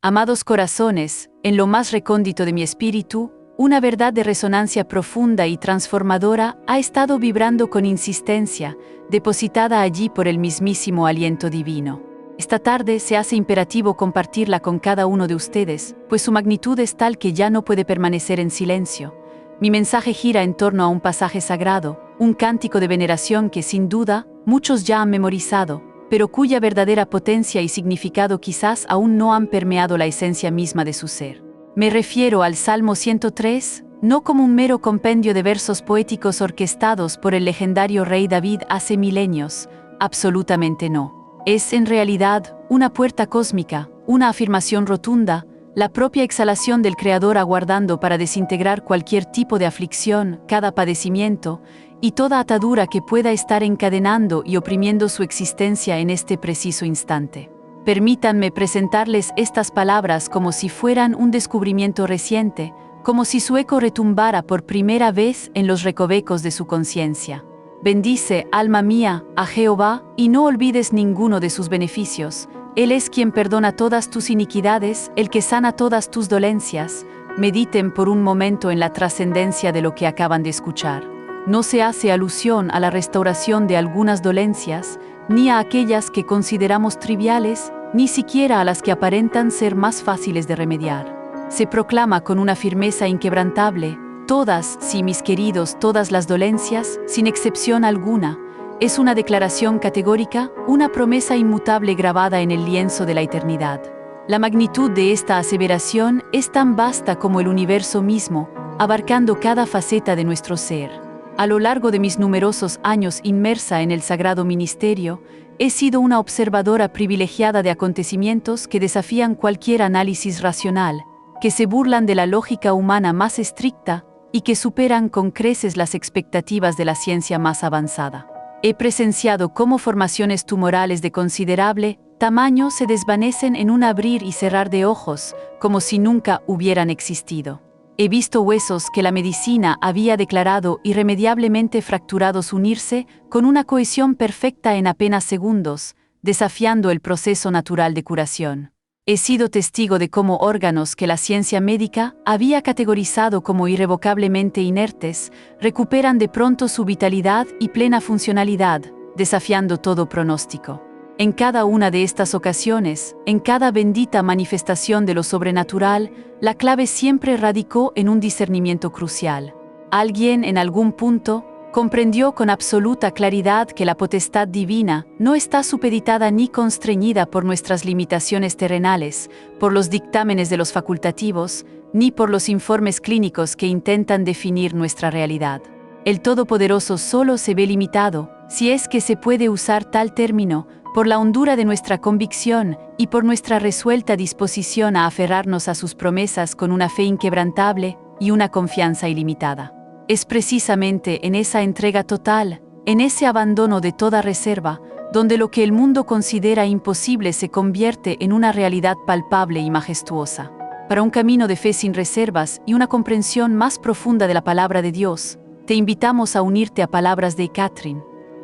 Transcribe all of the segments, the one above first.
Amados corazones, en lo más recóndito de mi espíritu, una verdad de resonancia profunda y transformadora ha estado vibrando con insistencia, depositada allí por el mismísimo aliento divino. Esta tarde se hace imperativo compartirla con cada uno de ustedes, pues su magnitud es tal que ya no puede permanecer en silencio. Mi mensaje gira en torno a un pasaje sagrado, un cántico de veneración que sin duda muchos ya han memorizado, pero cuya verdadera potencia y significado quizás aún no han permeado la esencia misma de su ser. Me refiero al Salmo 103, no como un mero compendio de versos poéticos orquestados por el legendario rey David hace milenios, absolutamente no. Es en realidad una puerta cósmica, una afirmación rotunda, la propia exhalación del Creador aguardando para desintegrar cualquier tipo de aflicción, cada padecimiento y toda atadura que pueda estar encadenando y oprimiendo su existencia en este preciso instante. Permítanme presentarles estas palabras como si fueran un descubrimiento reciente, como si su eco retumbara por primera vez en los recovecos de su conciencia. Bendice, alma mía, a Jehová, y no olvides ninguno de sus beneficios. Él es quien perdona todas tus iniquidades, el que sana todas tus dolencias. Mediten por un momento en la trascendencia de lo que acaban de escuchar. No se hace alusión a la restauración de algunas dolencias, ni a aquellas que consideramos triviales, ni siquiera a las que aparentan ser más fáciles de remediar. Se proclama con una firmeza inquebrantable: todas, sí, mis queridos, todas las dolencias, sin excepción alguna. Es una declaración categórica, una promesa inmutable grabada en el lienzo de la eternidad. La magnitud de esta aseveración es tan vasta como el universo mismo, abarcando cada faceta de nuestro ser. A lo largo de mis numerosos años inmersa en el sagrado ministerio, he sido una observadora privilegiada de acontecimientos que desafían cualquier análisis racional, que se burlan de la lógica humana más estricta y que superan con creces las expectativas de la ciencia más avanzada. He presenciado cómo formaciones tumorales de considerable tamaño se desvanecen en un abrir y cerrar de ojos, como si nunca hubieran existido. He visto huesos que la medicina había declarado irremediablemente fracturados unirse con una cohesión perfecta en apenas segundos, desafiando el proceso natural de curación. He sido testigo de cómo órganos que la ciencia médica había categorizado como irrevocablemente inertes, recuperan de pronto su vitalidad y plena funcionalidad, desafiando todo pronóstico. En cada una de estas ocasiones, en cada bendita manifestación de lo sobrenatural, la clave siempre radicó en un discernimiento crucial. Alguien, en algún punto, comprendió con absoluta claridad que la potestad divina no está supeditada ni constreñida por nuestras limitaciones terrenales, por los dictámenes de los facultativos, ni por los informes clínicos que intentan definir nuestra realidad. El Todopoderoso solo se ve limitado, si es que se puede usar tal término, por la hondura de nuestra convicción y por nuestra resuelta disposición a aferrarnos a sus promesas con una fe inquebrantable y una confianza ilimitada. Es precisamente en esa entrega total, en ese abandono de toda reserva, donde lo que el mundo considera imposible se convierte en una realidad palpable y majestuosa. Para un camino de fe sin reservas y una comprensión más profunda de la palabra de Dios, te invitamos a unirte a palabras de Catherine.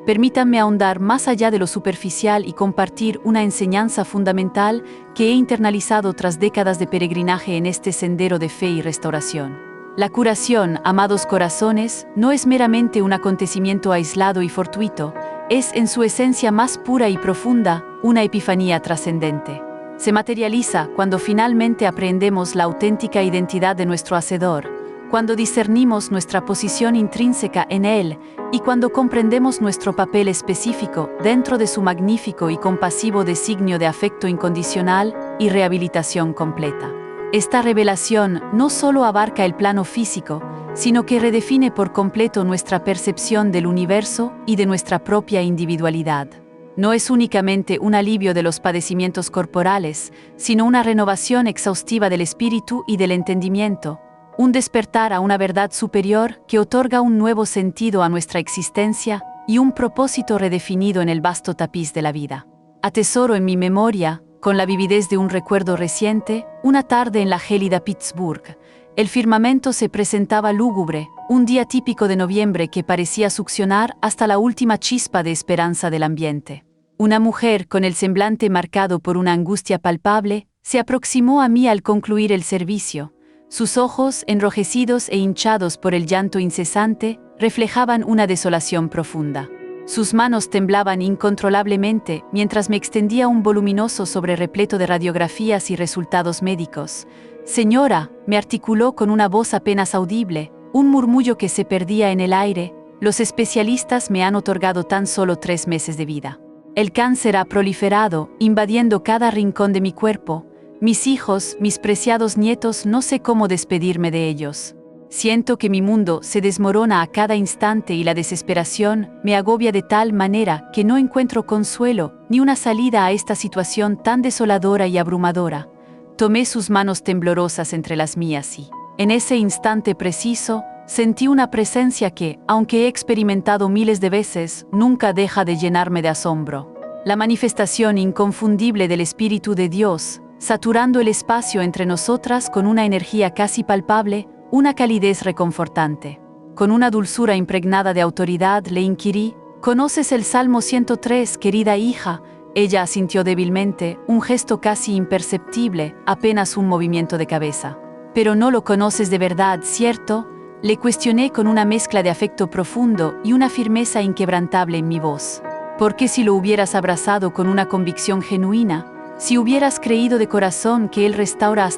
Permítanme ahondar más allá de lo superficial y compartir una enseñanza fundamental que he internalizado tras décadas de peregrinaje en este sendero de fe y restauración. La curación, amados corazones, no es meramente un acontecimiento aislado y fortuito, es en su esencia más pura y profunda una epifanía trascendente. Se materializa cuando finalmente aprendemos la auténtica identidad de nuestro Hacedor, cuando discernimos nuestra posición intrínseca en Él y cuando comprendemos nuestro papel específico dentro de su magnífico y compasivo designio de afecto incondicional y rehabilitación completa. Esta revelación no solo abarca el plano físico, sino que redefine por completo nuestra percepción del universo y de nuestra propia individualidad. No es únicamente un alivio de los padecimientos corporales, sino una renovación exhaustiva del espíritu y del entendimiento, un despertar a una verdad superior que otorga un nuevo sentido a nuestra existencia y un propósito redefinido en el vasto tapiz de la vida. Atesoro en mi memoria, con la vividez de un recuerdo reciente, una tarde en la gélida Pittsburgh. El firmamento se presentaba lúgubre, un día típico de noviembre que parecía succionar hasta la última chispa de esperanza del ambiente. Una mujer con el semblante marcado por una angustia palpable Se aproximó a mí al concluir el servicio. Sus ojos, enrojecidos e hinchados por el llanto incesante, reflejaban una desolación profunda. Sus manos temblaban incontrolablemente mientras me extendía un voluminoso sobre repleto de radiografías y resultados médicos. «Señora», me articuló con una voz apenas audible, un murmullo que se perdía en el aire, «los especialistas me han otorgado tan solo 3 meses de vida. El cáncer ha proliferado, invadiendo cada rincón de mi cuerpo. Mis hijos, mis preciados nietos, no sé cómo despedirme de ellos. Siento que mi mundo se desmorona a cada instante y la desesperación me agobia de tal manera que no encuentro consuelo ni una salida a esta situación tan desoladora y abrumadora». Tomé sus manos temblorosas entre las mías y, en ese instante preciso, sentí una presencia que, aunque he experimentado miles de veces, nunca deja de llenarme de asombro. La manifestación inconfundible del Espíritu de Dios, saturando el espacio entre nosotras con una energía casi palpable, una calidez reconfortante. Con una dulzura impregnada de autoridad le inquirí: «¿Conoces el Salmo 103, querida hija?». Ella asintió débilmente, un gesto casi imperceptible, apenas un movimiento de cabeza. «Pero no lo conoces de verdad, ¿cierto?», le cuestioné con una mezcla de afecto profundo y una firmeza inquebrantable en mi voz. «Porque si lo hubieras abrazado con una convicción genuina, si hubieras creído de corazón que Él restaura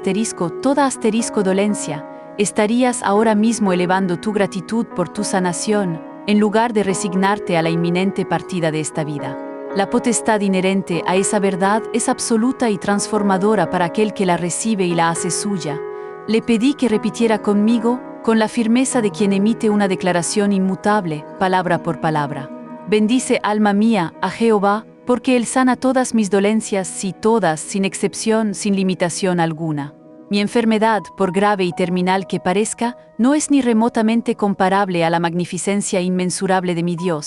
toda dolencia, estarías ahora mismo elevando tu gratitud por tu sanación, en lugar de resignarte a la inminente partida de esta vida. La potestad inherente a esa verdad es absoluta y transformadora para aquel que la recibe y la hace suya». Le pedí que repitiera conmigo, con la firmeza de quien emite una declaración inmutable, palabra por palabra: «Bendice, alma mía, a Jehová, porque Él sana todas mis dolencias, sí, todas, sin excepción, sin limitación alguna. Mi enfermedad, por grave y terminal que parezca, no es ni remotamente comparable a la magnificencia inmensurable de mi Dios».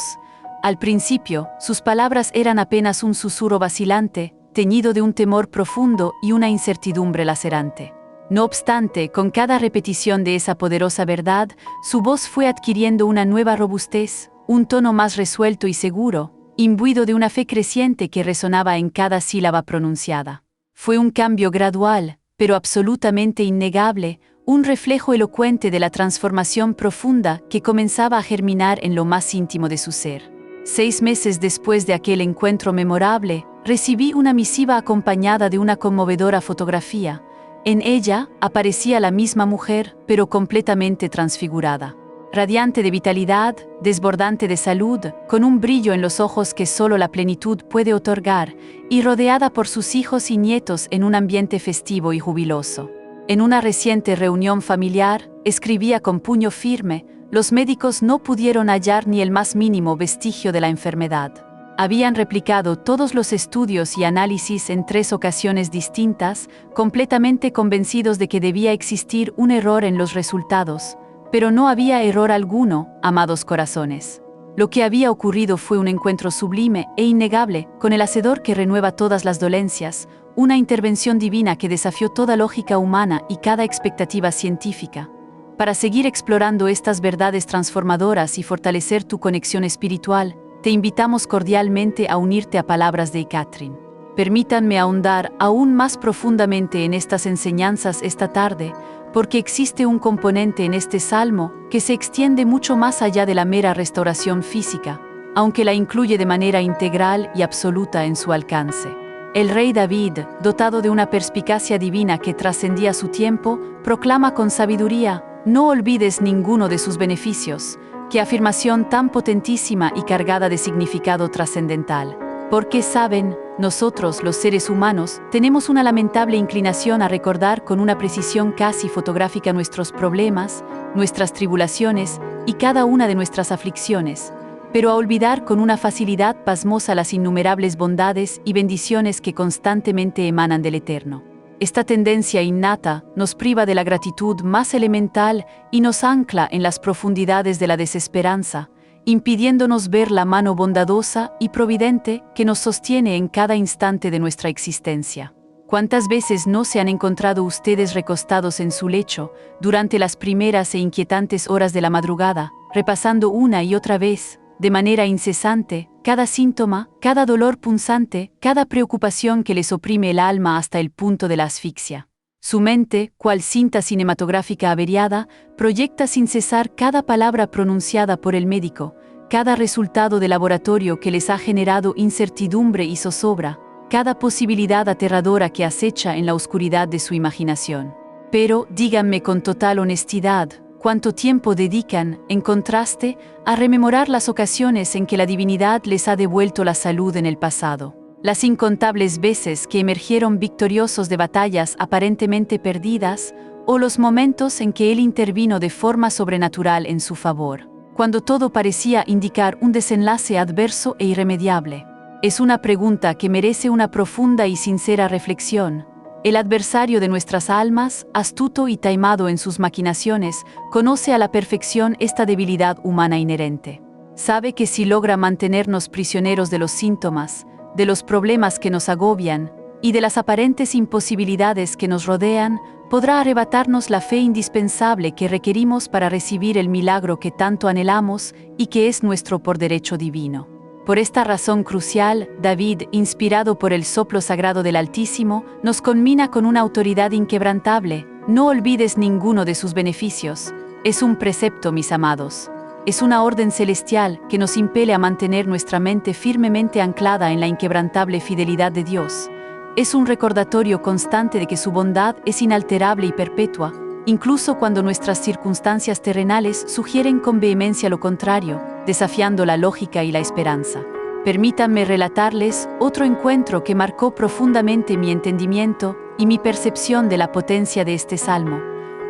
Al principio, sus palabras eran apenas un susurro vacilante, teñido de un temor profundo y una incertidumbre lacerante. No obstante, con cada repetición de esa poderosa verdad, su voz fue adquiriendo una nueva robustez, un tono más resuelto y seguro, imbuido de una fe creciente que resonaba en cada sílaba pronunciada. Fue un cambio gradual, pero absolutamente innegable, un reflejo elocuente de la transformación profunda que comenzaba a germinar en lo más íntimo de su ser. 6 meses después de aquel encuentro memorable, recibí una misiva acompañada de una conmovedora fotografía. En ella aparecía la misma mujer, pero completamente transfigurada. Radiante de vitalidad, desbordante de salud, con un brillo en los ojos que solo la plenitud puede otorgar, y rodeada por sus hijos y nietos en un ambiente festivo y jubiloso. En una reciente reunión familiar, escribía con puño firme: «Los médicos no pudieron hallar ni el más mínimo vestigio de la enfermedad. Habían replicado todos los estudios y análisis en 3 ocasiones distintas, completamente convencidos de que debía existir un error en los resultados, pero no había error alguno, amados corazones. Lo que había ocurrido fue un encuentro sublime e innegable con el Hacedor que renueva todas las dolencias, una intervención divina que desafió toda lógica humana y cada expectativa científica. Para seguir explorando estas verdades transformadoras y fortalecer tu conexión espiritual, te invitamos cordialmente a unirte a Palabras de Catherine. Permítanme ahondar aún más profundamente en estas enseñanzas esta tarde, porque existe un componente en este salmo que se extiende mucho más allá de la mera restauración física, aunque la incluye de manera integral y absoluta en su alcance. El rey David, dotado de una perspicacia divina que trascendía su tiempo, proclama con sabiduría: «No olvides ninguno de sus beneficios». Qué afirmación tan potentísima y cargada de significado trascendental. Porque saben, nosotros, los seres humanos, tenemos una lamentable inclinación a recordar con una precisión casi fotográfica nuestros problemas, nuestras tribulaciones y cada una de nuestras aflicciones, pero a olvidar con una facilidad pasmosa las innumerables bondades y bendiciones que constantemente emanan del Eterno. Esta tendencia innata nos priva de la gratitud más elemental y nos ancla en las profundidades de la desesperanza, impidiéndonos ver la mano bondadosa y providente que nos sostiene en cada instante de nuestra existencia. ¿Cuántas veces no se han encontrado ustedes recostados en su lecho durante las primeras e inquietantes horas de la madrugada, repasando una y otra vez, de manera incesante, cada síntoma, cada dolor punzante, cada preocupación que les oprime el alma hasta el punto de la asfixia. Su mente, cual cinta cinematográfica averiada, proyecta sin cesar cada palabra pronunciada por el médico, cada resultado de laboratorio que les ha generado incertidumbre y zozobra, cada posibilidad aterradora que acecha en la oscuridad de su imaginación. Pero, díganme con total honestidad, ¿cuánto tiempo dedican, en contraste, a rememorar las ocasiones en que la divinidad les ha devuelto la salud en el pasado? Las incontables veces que emergieron victoriosos de batallas aparentemente perdidas, o los momentos en que Él intervino de forma sobrenatural en su favor, cuando todo parecía indicar un desenlace adverso e irremediable. Es una pregunta que merece una profunda y sincera reflexión. El adversario de nuestras almas, astuto y taimado en sus maquinaciones, conoce a la perfección esta debilidad humana inherente. Sabe que si logra mantenernos prisioneros de los síntomas, de los problemas que nos agobian y de las aparentes imposibilidades que nos rodean, podrá arrebatarnos la fe indispensable que requerimos para recibir el milagro que tanto anhelamos y que es nuestro por derecho divino. Por esta razón crucial, David, inspirado por el soplo sagrado del Altísimo, nos conmina con una autoridad inquebrantable: no olvides ninguno de sus beneficios. Es un precepto, mis amados. Es una orden celestial que nos impele a mantener nuestra mente firmemente anclada en la inquebrantable fidelidad de Dios. Es un recordatorio constante de que su bondad es inalterable y perpetua, incluso cuando nuestras circunstancias terrenales sugieren con vehemencia lo contrario, desafiando la lógica y la esperanza. Permítanme relatarles otro encuentro que marcó profundamente mi entendimiento y mi percepción de la potencia de este salmo.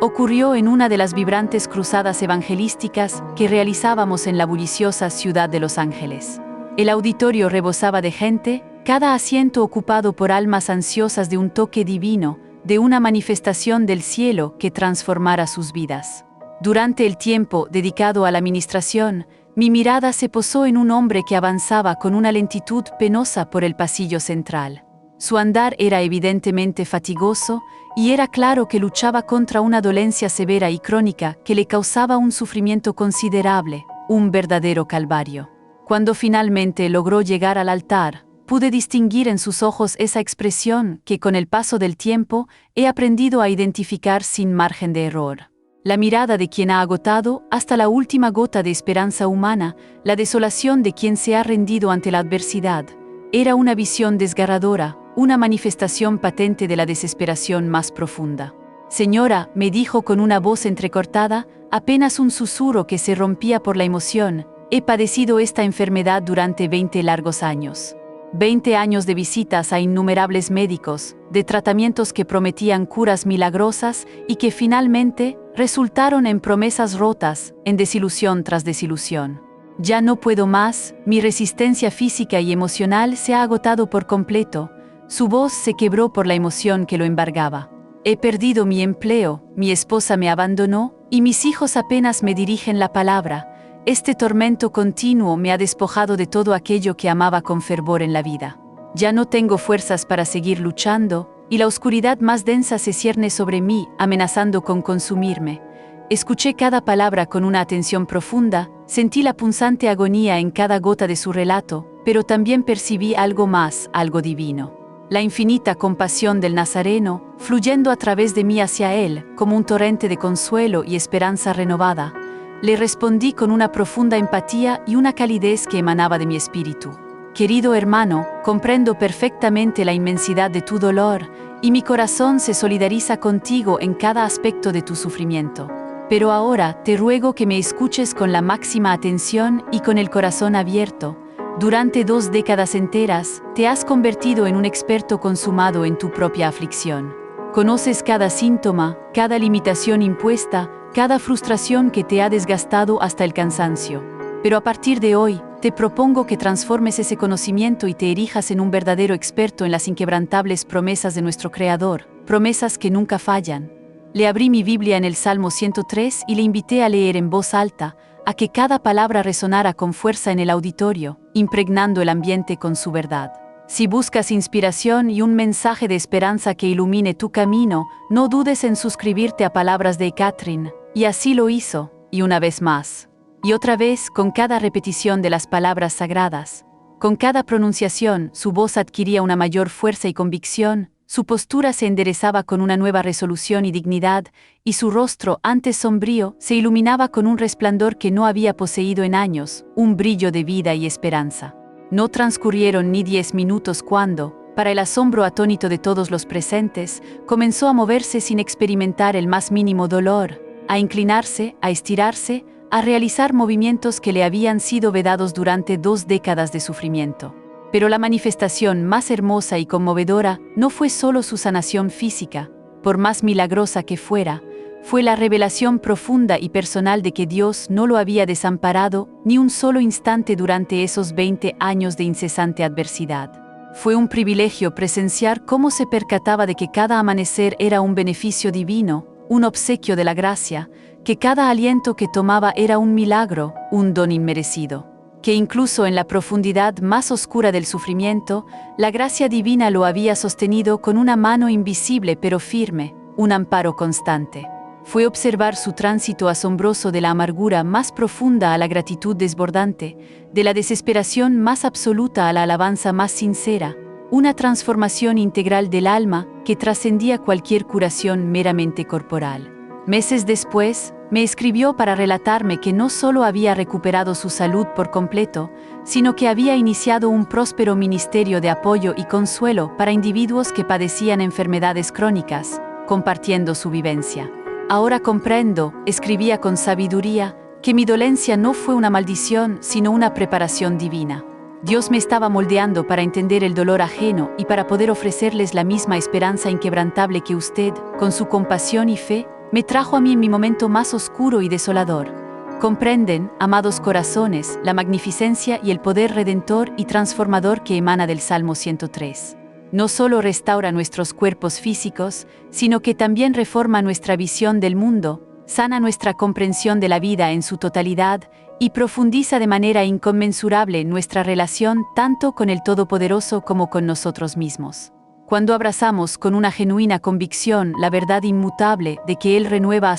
Ocurrió en una de las vibrantes cruzadas evangelísticas que realizábamos en la bulliciosa ciudad de Los Ángeles. El auditorio rebosaba de gente, cada asiento ocupado por almas ansiosas de un toque divino, de una manifestación del cielo que transformara sus vidas. Durante el tiempo dedicado a la ministración, mi mirada se posó en un hombre que avanzaba con una lentitud penosa por el pasillo central. Su andar era evidentemente fatigoso, y era claro que luchaba contra una dolencia severa y crónica que le causaba un sufrimiento considerable, un verdadero calvario. Cuando finalmente logró llegar al altar, pude distinguir en sus ojos esa expresión que con el paso del tiempo he aprendido a identificar sin margen de error. La mirada de quien ha agotado, hasta la última gota de esperanza humana, la desolación de quien se ha rendido ante la adversidad. Era una visión desgarradora, una manifestación patente de la desesperación más profunda. «Señora», me dijo con una voz entrecortada, apenas un susurro que se rompía por la emoción, «he padecido esta enfermedad durante 20 largos años». 20 años de visitas a innumerables médicos, de tratamientos que prometían curas milagrosas y que finalmente resultaron en promesas rotas, en desilusión tras desilusión. Ya no puedo más, mi resistencia física y emocional se ha agotado por completo. Su voz se quebró por la emoción que lo embargaba. He perdido mi empleo, mi esposa me abandonó y mis hijos apenas me dirigen la palabra. Este tormento continuo me ha despojado de todo aquello que amaba con fervor en la vida. Ya no tengo fuerzas para seguir luchando, y la oscuridad más densa se cierne sobre mí, amenazando con consumirme. Escuché cada palabra con una atención profunda, sentí la punzante agonía en cada gota de su relato, pero también percibí algo más, algo divino. La infinita compasión del Nazareno, fluyendo a través de mí hacia él, como un torrente de consuelo y esperanza renovada. Le respondí con una profunda empatía y una calidez que emanaba de mi espíritu. «Querido hermano, comprendo perfectamente la inmensidad de tu dolor, y mi corazón se solidariza contigo en cada aspecto de tu sufrimiento. Pero ahora te ruego que me escuches con la máxima atención y con el corazón abierto. Durante 2 décadas enteras, te has convertido en un experto consumado en tu propia aflicción. Conoces cada síntoma, cada limitación impuesta, cada frustración que te ha desgastado hasta el cansancio. Pero a partir de hoy, te propongo que transformes ese conocimiento y te erijas en un verdadero experto en las inquebrantables promesas de nuestro Creador, promesas que nunca fallan». Le abrí mi Biblia en el Salmo 103 y le invité a leer en voz alta, a que cada palabra resonara con fuerza en el auditorio, impregnando el ambiente con su verdad. Si buscas inspiración y un mensaje de esperanza que ilumine tu camino, no dudes en suscribirte a Palabras de Catherine. Y así lo hizo, y una vez más. Y otra vez, con cada repetición de las palabras sagradas. Con cada pronunciación, su voz adquiría una mayor fuerza y convicción, su postura se enderezaba con una nueva resolución y dignidad, y su rostro, antes sombrío, se iluminaba con un resplandor que no había poseído en años, un brillo de vida y esperanza. No transcurrieron ni 10 minutos cuando, para el asombro atónito de todos los presentes, comenzó a moverse sin experimentar el más mínimo dolor, a inclinarse, a estirarse, a realizar movimientos que le habían sido vedados durante 2 décadas de sufrimiento. Pero la manifestación más hermosa y conmovedora no fue solo su sanación física, por más milagrosa que fuera, fue la revelación profunda y personal de que Dios no lo había desamparado ni un solo instante durante esos 20 años de incesante adversidad. Fue un privilegio presenciar cómo se percataba de que cada amanecer era un beneficio divino, un obsequio de la gracia, que cada aliento que tomaba era un milagro, un don inmerecido. Que incluso en la profundidad más oscura del sufrimiento, la gracia divina lo había sostenido con una mano invisible pero firme, un amparo constante. Fue observar su tránsito asombroso de la amargura más profunda a la gratitud desbordante, de la desesperación más absoluta a la alabanza más sincera, una transformación integral del alma que trascendía cualquier curación meramente corporal. Meses después, me escribió para relatarme que no solo había recuperado su salud por completo, sino que había iniciado un próspero ministerio de apoyo y consuelo para individuos que padecían enfermedades crónicas, compartiendo su vivencia. Ahora comprendo, escribía con sabiduría, que mi dolencia no fue una maldición, sino una preparación divina. Dios me estaba moldeando para entender el dolor ajeno y para poder ofrecerles la misma esperanza inquebrantable que usted, con su compasión y fe, me trajo a mí en mi momento más oscuro y desolador. Comprenden, amados corazones, la magnificencia y el poder redentor y transformador que emana del Salmo 103. No solo restaura nuestros cuerpos físicos, sino que también reforma nuestra visión del mundo, sana nuestra comprensión de la vida en su totalidad y profundiza de manera inconmensurable nuestra relación tanto con el Todopoderoso como con nosotros mismos. Cuando abrazamos con una genuina convicción la verdad inmutable de que Él renueva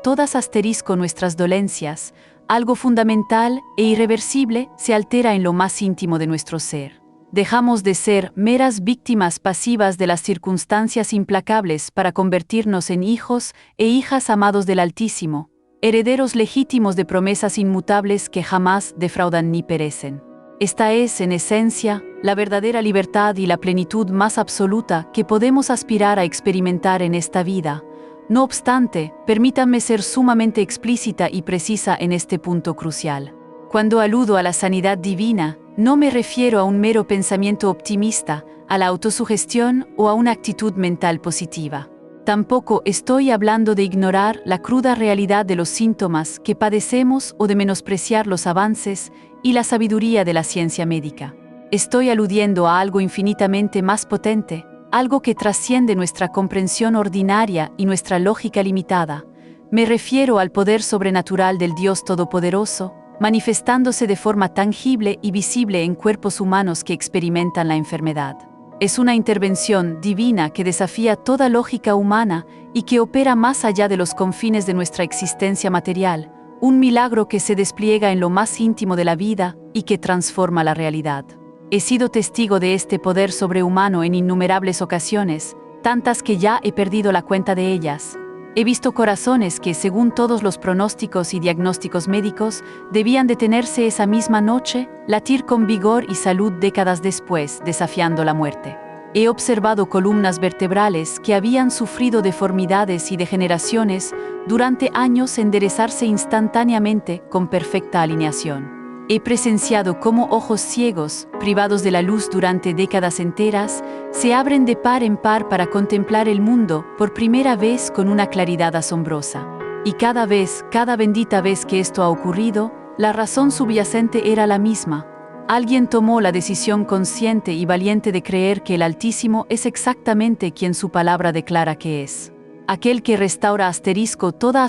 todas nuestras dolencias, algo fundamental e irreversible se altera en lo más íntimo de nuestro ser. Dejamos de ser meras víctimas pasivas de las circunstancias implacables para convertirnos en hijos e hijas amados del Altísimo, herederos legítimos de promesas inmutables que jamás defraudan ni perecen. Esta es, en esencia, la verdadera libertad y la plenitud más absoluta que podemos aspirar a experimentar en esta vida. No obstante, permítanme ser sumamente explícita y precisa en este punto crucial. Cuando aludo a la sanidad divina, no me refiero a un mero pensamiento optimista, a la autosugestión o a una actitud mental positiva. Tampoco estoy hablando de ignorar la cruda realidad de los síntomas que padecemos o de menospreciar los avances y la sabiduría de la ciencia médica. Estoy aludiendo a algo infinitamente más potente, algo que trasciende nuestra comprensión ordinaria y nuestra lógica limitada. Me refiero al poder sobrenatural del Dios Todopoderoso, manifestándose de forma tangible y visible en cuerpos humanos que experimentan la enfermedad. Es una intervención divina que desafía toda lógica humana y que opera más allá de los confines de nuestra existencia material, un milagro que se despliega en lo más íntimo de la vida y que transforma la realidad. He sido testigo de este poder sobrehumano en innumerables ocasiones, tantas que ya he perdido la cuenta de ellas. He visto corazones que, según todos los pronósticos y diagnósticos médicos, debían detenerse esa misma noche, latir con vigor y salud décadas después, desafiando la muerte. He observado columnas vertebrales que habían sufrido deformidades y degeneraciones durante años enderezarse instantáneamente con perfecta alineación. He presenciado cómo ojos ciegos, privados de la luz durante décadas enteras, se abren de par en par para contemplar el mundo por primera vez con una claridad asombrosa. Y cada bendita vez que esto ha ocurrido, la razón subyacente era la misma. Alguien tomó la decisión consciente y valiente de creer que el Altísimo es exactamente quien su palabra declara que es. Aquel que restaura toda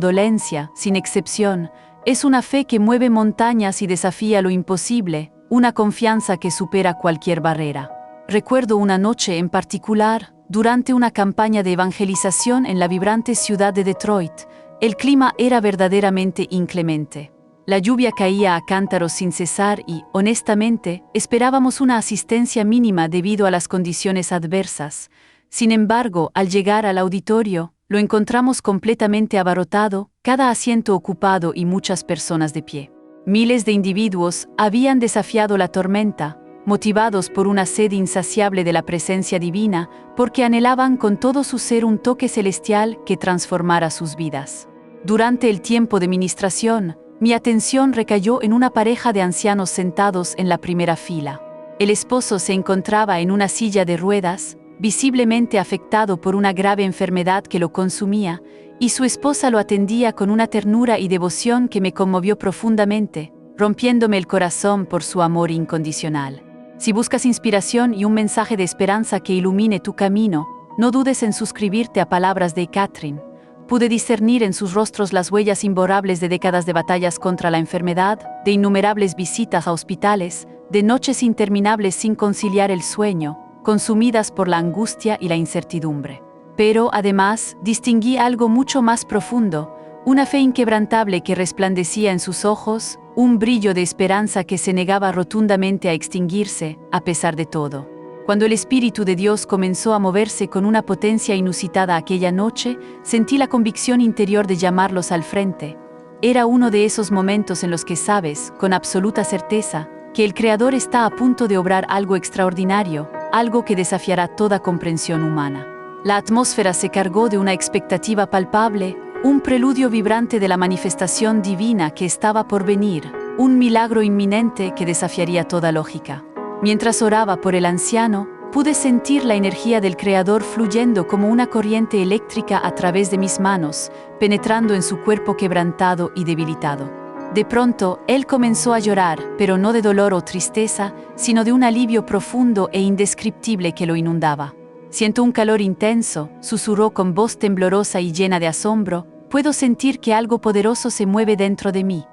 dolencia, sin excepción, es una fe que mueve montañas y desafía lo imposible, una confianza que supera cualquier barrera. Recuerdo una noche en particular, durante una campaña de evangelización en la vibrante ciudad de Detroit. El clima era verdaderamente inclemente. La lluvia caía a cántaros sin cesar y, honestamente, esperábamos una asistencia mínima debido a las condiciones adversas. Sin embargo, al llegar al auditorio, lo encontramos completamente abarrotado, cada asiento ocupado y muchas personas de pie. Miles de individuos habían desafiado la tormenta, motivados por una sed insaciable de la presencia divina, porque anhelaban con todo su ser un toque celestial que transformara sus vidas. Durante el tiempo de ministración, mi atención recayó en una pareja de ancianos sentados en la primera fila. El esposo se encontraba en una silla de ruedas, visiblemente afectado por una grave enfermedad que lo consumía, y su esposa lo atendía con una ternura y devoción que me conmovió profundamente, rompiéndome el corazón por su amor incondicional. Si buscas inspiración y un mensaje de esperanza que ilumine tu camino, no dudes en suscribirte a Palabras de Catherine. Pude discernir en sus rostros las huellas imborrables de décadas de batallas contra la enfermedad, de innumerables visitas a hospitales, de noches interminables sin conciliar el sueño, consumidas por la angustia y la incertidumbre. Pero, además, distinguí algo mucho más profundo, una fe inquebrantable que resplandecía en sus ojos, un brillo de esperanza que se negaba rotundamente a extinguirse, a pesar de todo. Cuando el Espíritu de Dios comenzó a moverse con una potencia inusitada aquella noche, sentí la convicción interior de llamarlos al frente. Era uno de esos momentos en los que sabes, con absoluta certeza, que el Creador está a punto de obrar algo extraordinario, algo que desafiará toda comprensión humana. La atmósfera se cargó de una expectativa palpable, un preludio vibrante de la manifestación divina que estaba por venir, un milagro inminente que desafiaría toda lógica. Mientras oraba por el anciano, pude sentir la energía del Creador fluyendo como una corriente eléctrica a través de mis manos, penetrando en su cuerpo quebrantado y debilitado. De pronto, él comenzó a llorar, pero no de dolor o tristeza, sino de un alivio profundo e indescriptible que lo inundaba. Siento un calor intenso, susurró con voz temblorosa y llena de asombro, puedo sentir que algo poderoso se mueve dentro de mí.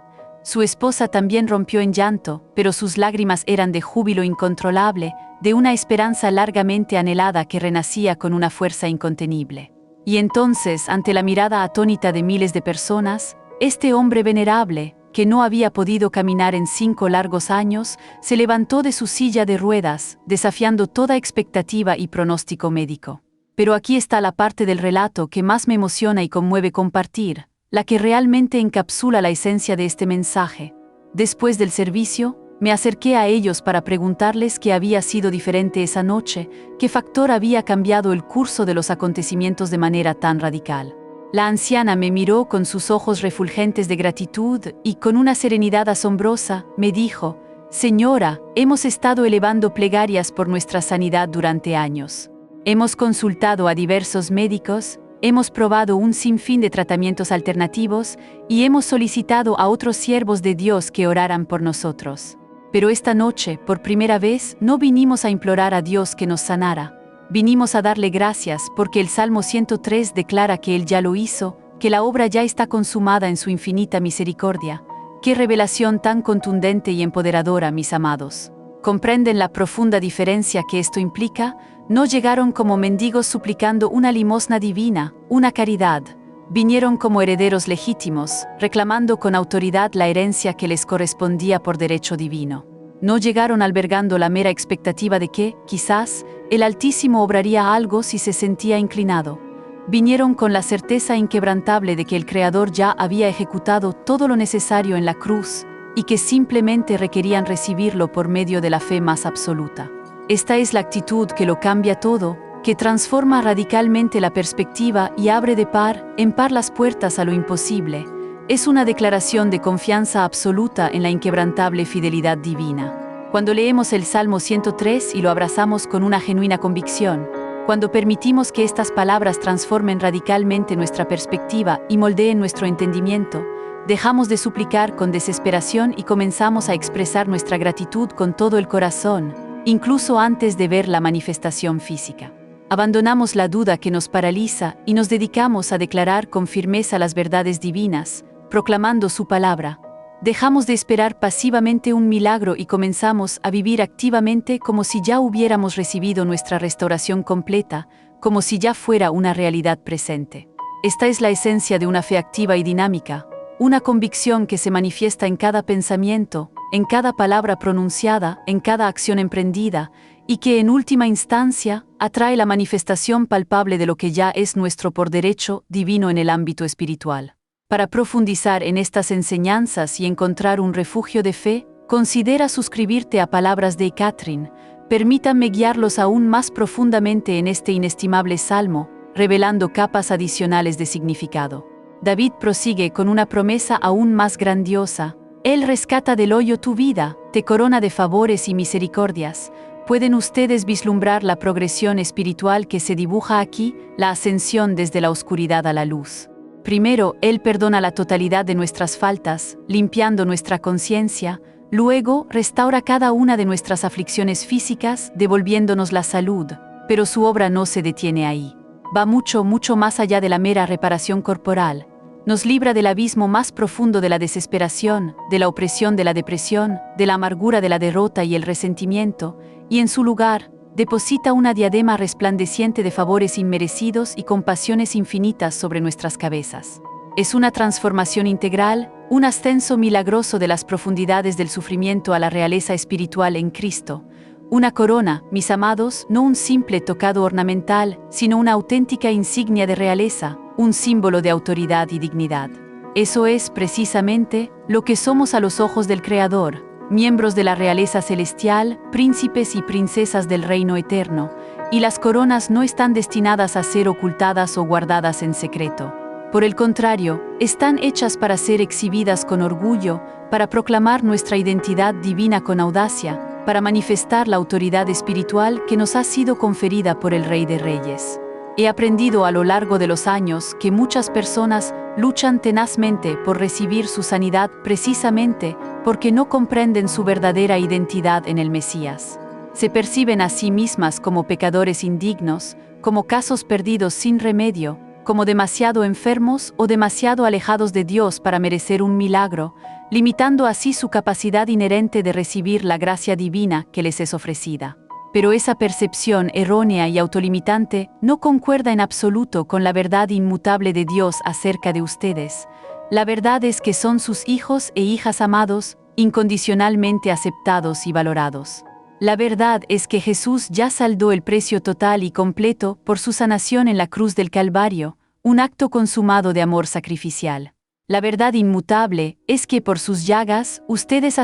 Su esposa también rompió en llanto, pero sus lágrimas eran de júbilo incontrolable, de una esperanza largamente anhelada que renacía con una fuerza incontenible. Y entonces, ante la mirada atónita de miles de personas, este hombre venerable, que no había podido caminar en 5 largos años, se levantó de su silla de ruedas, desafiando toda expectativa y pronóstico médico. Pero aquí está la parte del relato que más me emociona y conmueve compartir, la que realmente encapsula la esencia de este mensaje. Después del servicio, me acerqué a ellos para preguntarles qué había sido diferente esa noche, qué factor había cambiado el curso de los acontecimientos de manera tan radical. La anciana me miró con sus ojos refulgentes de gratitud y con una serenidad asombrosa me dijo: «Señora, hemos estado elevando plegarias por nuestra sanidad durante años. Hemos consultado a diversos médicos, hemos probado un sinfín de tratamientos alternativos y hemos solicitado a otros siervos de Dios que oraran por nosotros. Pero esta noche, por primera vez, no vinimos a implorar a Dios que nos sanara. Vinimos a darle gracias porque el Salmo 103 declara que Él ya lo hizo, que la obra ya está consumada en su infinita misericordia. ¡Qué revelación tan contundente y empoderadora, mis amados! ¿Comprenden la profunda diferencia que esto implica? No llegaron como mendigos suplicando una limosna divina, una caridad. Vinieron como herederos legítimos, reclamando con autoridad la herencia que les correspondía por derecho divino. No llegaron albergando la mera expectativa de que, quizás, el Altísimo obraría algo si se sentía inclinado. Vinieron con la certeza inquebrantable de que el Creador ya había ejecutado todo lo necesario en la cruz y que simplemente requerían recibirlo por medio de la fe más absoluta. Esta es la actitud que lo cambia todo, que transforma radicalmente la perspectiva y abre de par en par las puertas a lo imposible. Es una declaración de confianza absoluta en la inquebrantable fidelidad divina. Cuando leemos el Salmo 103 y lo abrazamos con una genuina convicción, cuando permitimos que estas palabras transformen radicalmente nuestra perspectiva y moldeen nuestro entendimiento, dejamos de suplicar con desesperación y comenzamos a expresar nuestra gratitud con todo el corazón, incluso antes de ver la manifestación física. Abandonamos la duda que nos paraliza y nos dedicamos a declarar con firmeza las verdades divinas, proclamando su palabra. Dejamos de esperar pasivamente un milagro y comenzamos a vivir activamente como si ya hubiéramos recibido nuestra restauración completa, como si ya fuera una realidad presente. Esta es la esencia de una fe activa y dinámica, una convicción que se manifiesta en cada pensamiento, en cada palabra pronunciada, en cada acción emprendida, y que en última instancia atrae la manifestación palpable de lo que ya es nuestro por derecho divino en el ámbito espiritual. Para profundizar en estas enseñanzas y encontrar un refugio de fe, considera suscribirte a Palabras de Catherine. Permítanme guiarlos aún más profundamente en este inestimable salmo, revelando capas adicionales de significado. David prosigue con una promesa aún más grandiosa. Él rescata del hoyo tu vida, te corona de favores y misericordias. ¿Pueden ustedes vislumbrar la progresión espiritual que se dibuja aquí, la ascensión desde la oscuridad a la luz? Primero, Él perdona la totalidad de nuestras faltas, limpiando nuestra conciencia. Luego, restaura cada una de nuestras aflicciones físicas, devolviéndonos la salud. Pero su obra no se detiene ahí. Va mucho, mucho más allá de la mera reparación corporal. Nos libra del abismo más profundo de la desesperación, de la opresión de la depresión, de la amargura de la derrota y el resentimiento, y en su lugar, deposita una diadema resplandeciente de favores inmerecidos y compasiones infinitas sobre nuestras cabezas. Es una transformación integral, un ascenso milagroso de las profundidades del sufrimiento a la realeza espiritual en Cristo. Una corona, mis amados, no un simple tocado ornamental, sino una auténtica insignia de realeza, un símbolo de autoridad y dignidad. Eso es, precisamente, lo que somos a los ojos del Creador, miembros de la realeza celestial, príncipes y princesas del reino eterno, y las coronas no están destinadas a ser ocultadas o guardadas en secreto. Por el contrario, están hechas para ser exhibidas con orgullo, para proclamar nuestra identidad divina con audacia, para manifestar la autoridad espiritual que nos ha sido conferida por el Rey de Reyes. He aprendido a lo largo de los años que muchas personas luchan tenazmente por recibir su sanidad precisamente porque no comprenden su verdadera identidad en el Mesías. Se perciben a sí mismas como pecadores indignos, como casos perdidos sin remedio, como demasiado enfermos o demasiado alejados de Dios para merecer un milagro, limitando así su capacidad inherente de recibir la gracia divina que les es ofrecida. Pero esa percepción errónea y autolimitante no concuerda en absoluto con la verdad inmutable de Dios acerca de ustedes. La verdad es que son sus hijos e hijas amados, incondicionalmente aceptados y valorados. La verdad es que Jesús ya saldó el precio total y completo por su sanación en la cruz del Calvario, un acto consumado de amor sacrificial. La verdad inmutable es que por sus llagas, ustedes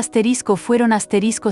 fueron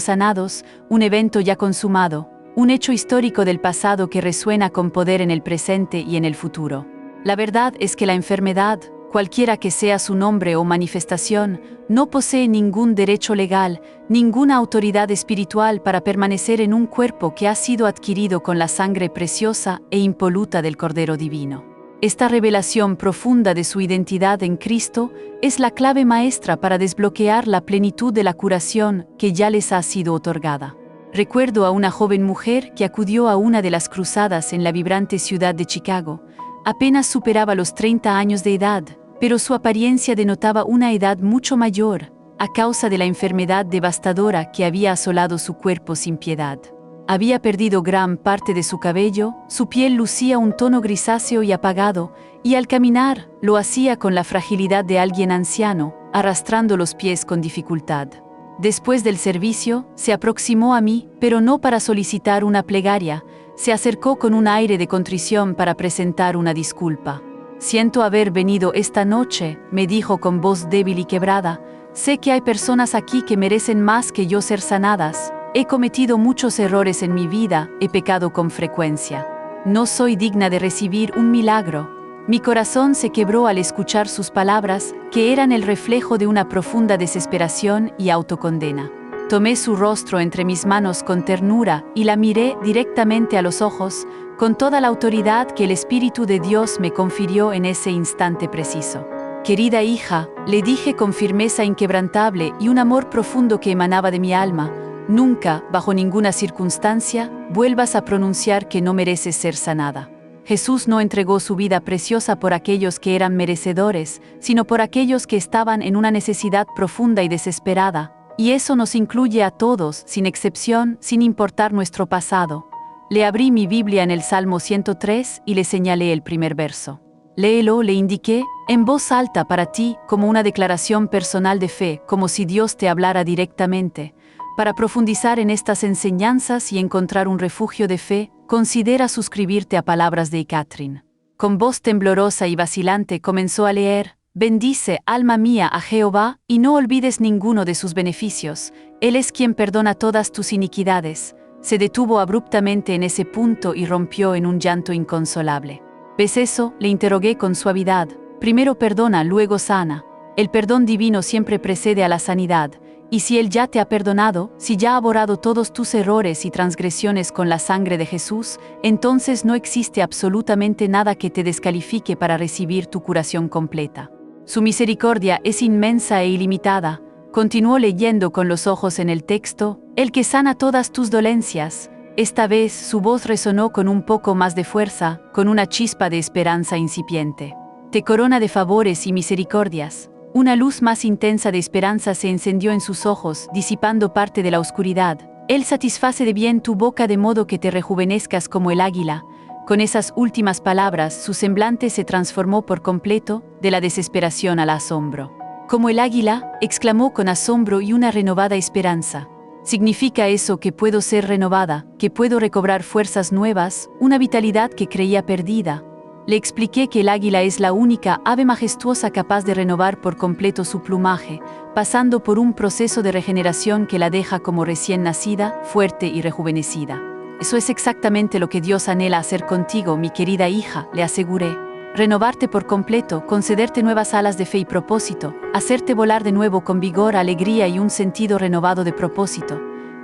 sanados, un evento ya consumado, un hecho histórico del pasado que resuena con poder en el presente y en el futuro. La verdad es que la enfermedad, cualquiera que sea su nombre o manifestación, no posee ningún derecho legal, ninguna autoridad espiritual para permanecer en un cuerpo que ha sido adquirido con la sangre preciosa e impoluta del Cordero Divino. Esta revelación profunda de su identidad en Cristo es la clave maestra para desbloquear la plenitud de la curación que ya les ha sido otorgada. Recuerdo a una joven mujer que acudió a una de las cruzadas en la vibrante ciudad de Chicago. Apenas superaba los 30 años de edad, pero su apariencia denotaba una edad mucho mayor, a causa de la enfermedad devastadora que había asolado su cuerpo sin piedad. Había perdido gran parte de su cabello, su piel lucía un tono grisáceo y apagado, y al caminar, lo hacía con la fragilidad de alguien anciano, arrastrando los pies con dificultad. Después del servicio, se aproximó a mí, pero no para solicitar una plegaria, se acercó con un aire de contrición para presentar una disculpa. «Siento haber venido esta noche», me dijo con voz débil y quebrada. «Sé que hay personas aquí que merecen más que yo ser sanadas. He cometido muchos errores en mi vida, he pecado con frecuencia. No soy digna de recibir un milagro». Mi corazón se quebró al escuchar sus palabras, que eran el reflejo de una profunda desesperación y autocondena. Tomé su rostro entre mis manos con ternura y la miré directamente a los ojos, con toda la autoridad que el Espíritu de Dios me confirió en ese instante preciso. «Querida hija», le dije con firmeza inquebrantable y un amor profundo que emanaba de mi alma, «nunca, bajo ninguna circunstancia, vuelvas a pronunciar que no mereces ser sanada. Jesús no entregó su vida preciosa por aquellos que eran merecedores, sino por aquellos que estaban en una necesidad profunda y desesperada, y eso nos incluye a todos, sin excepción, sin importar nuestro pasado». Le abrí mi Biblia en el Salmo 103 y le señalé el primer verso. Léelo, le indiqué, en voz alta para ti, como una declaración personal de fe, como si Dios te hablara directamente. Para profundizar en estas enseñanzas y encontrar un refugio de fe, considera suscribirte a Palabras de Catherine. Con voz temblorosa y vacilante comenzó a leer: bendice, alma mía, a Jehová, y no olvides ninguno de sus beneficios. Él es quien perdona todas tus iniquidades. Se detuvo abruptamente en ese punto y rompió en un llanto inconsolable. ¿Ves eso?, le interrogué con suavidad. Primero perdona, luego sana. El perdón divino siempre precede a la sanidad. Y si Él ya te ha perdonado, si ya ha borrado todos tus errores y transgresiones con la sangre de Jesús, entonces no existe absolutamente nada que te descalifique para recibir tu curación completa. Su misericordia es inmensa e ilimitada. Continuó leyendo con los ojos en el texto: el que sana todas tus dolencias. Esta vez su voz resonó con un poco más de fuerza, con una chispa de esperanza incipiente. Te corona de favores y misericordias. Una luz más intensa de esperanza se encendió en sus ojos, disipando parte de la oscuridad. Él satisface de bien tu boca de modo que te rejuvenezcas como el águila. Con esas últimas palabras, su semblante se transformó por completo, de la desesperación al asombro. Como el águila, exclamó con asombro y una renovada esperanza. ¿Significa eso que puedo ser renovada, que puedo recobrar fuerzas nuevas, una vitalidad que creía perdida? Le expliqué que el águila es la única ave majestuosa capaz de renovar por completo su plumaje, pasando por un proceso de regeneración que la deja como recién nacida, fuerte y rejuvenecida. Eso es exactamente lo que Dios anhela hacer contigo, mi querida hija, le aseguré. Renovarte por completo, concederte nuevas alas de fe y propósito, hacerte volar de nuevo con vigor, alegría y un sentido renovado de propósito.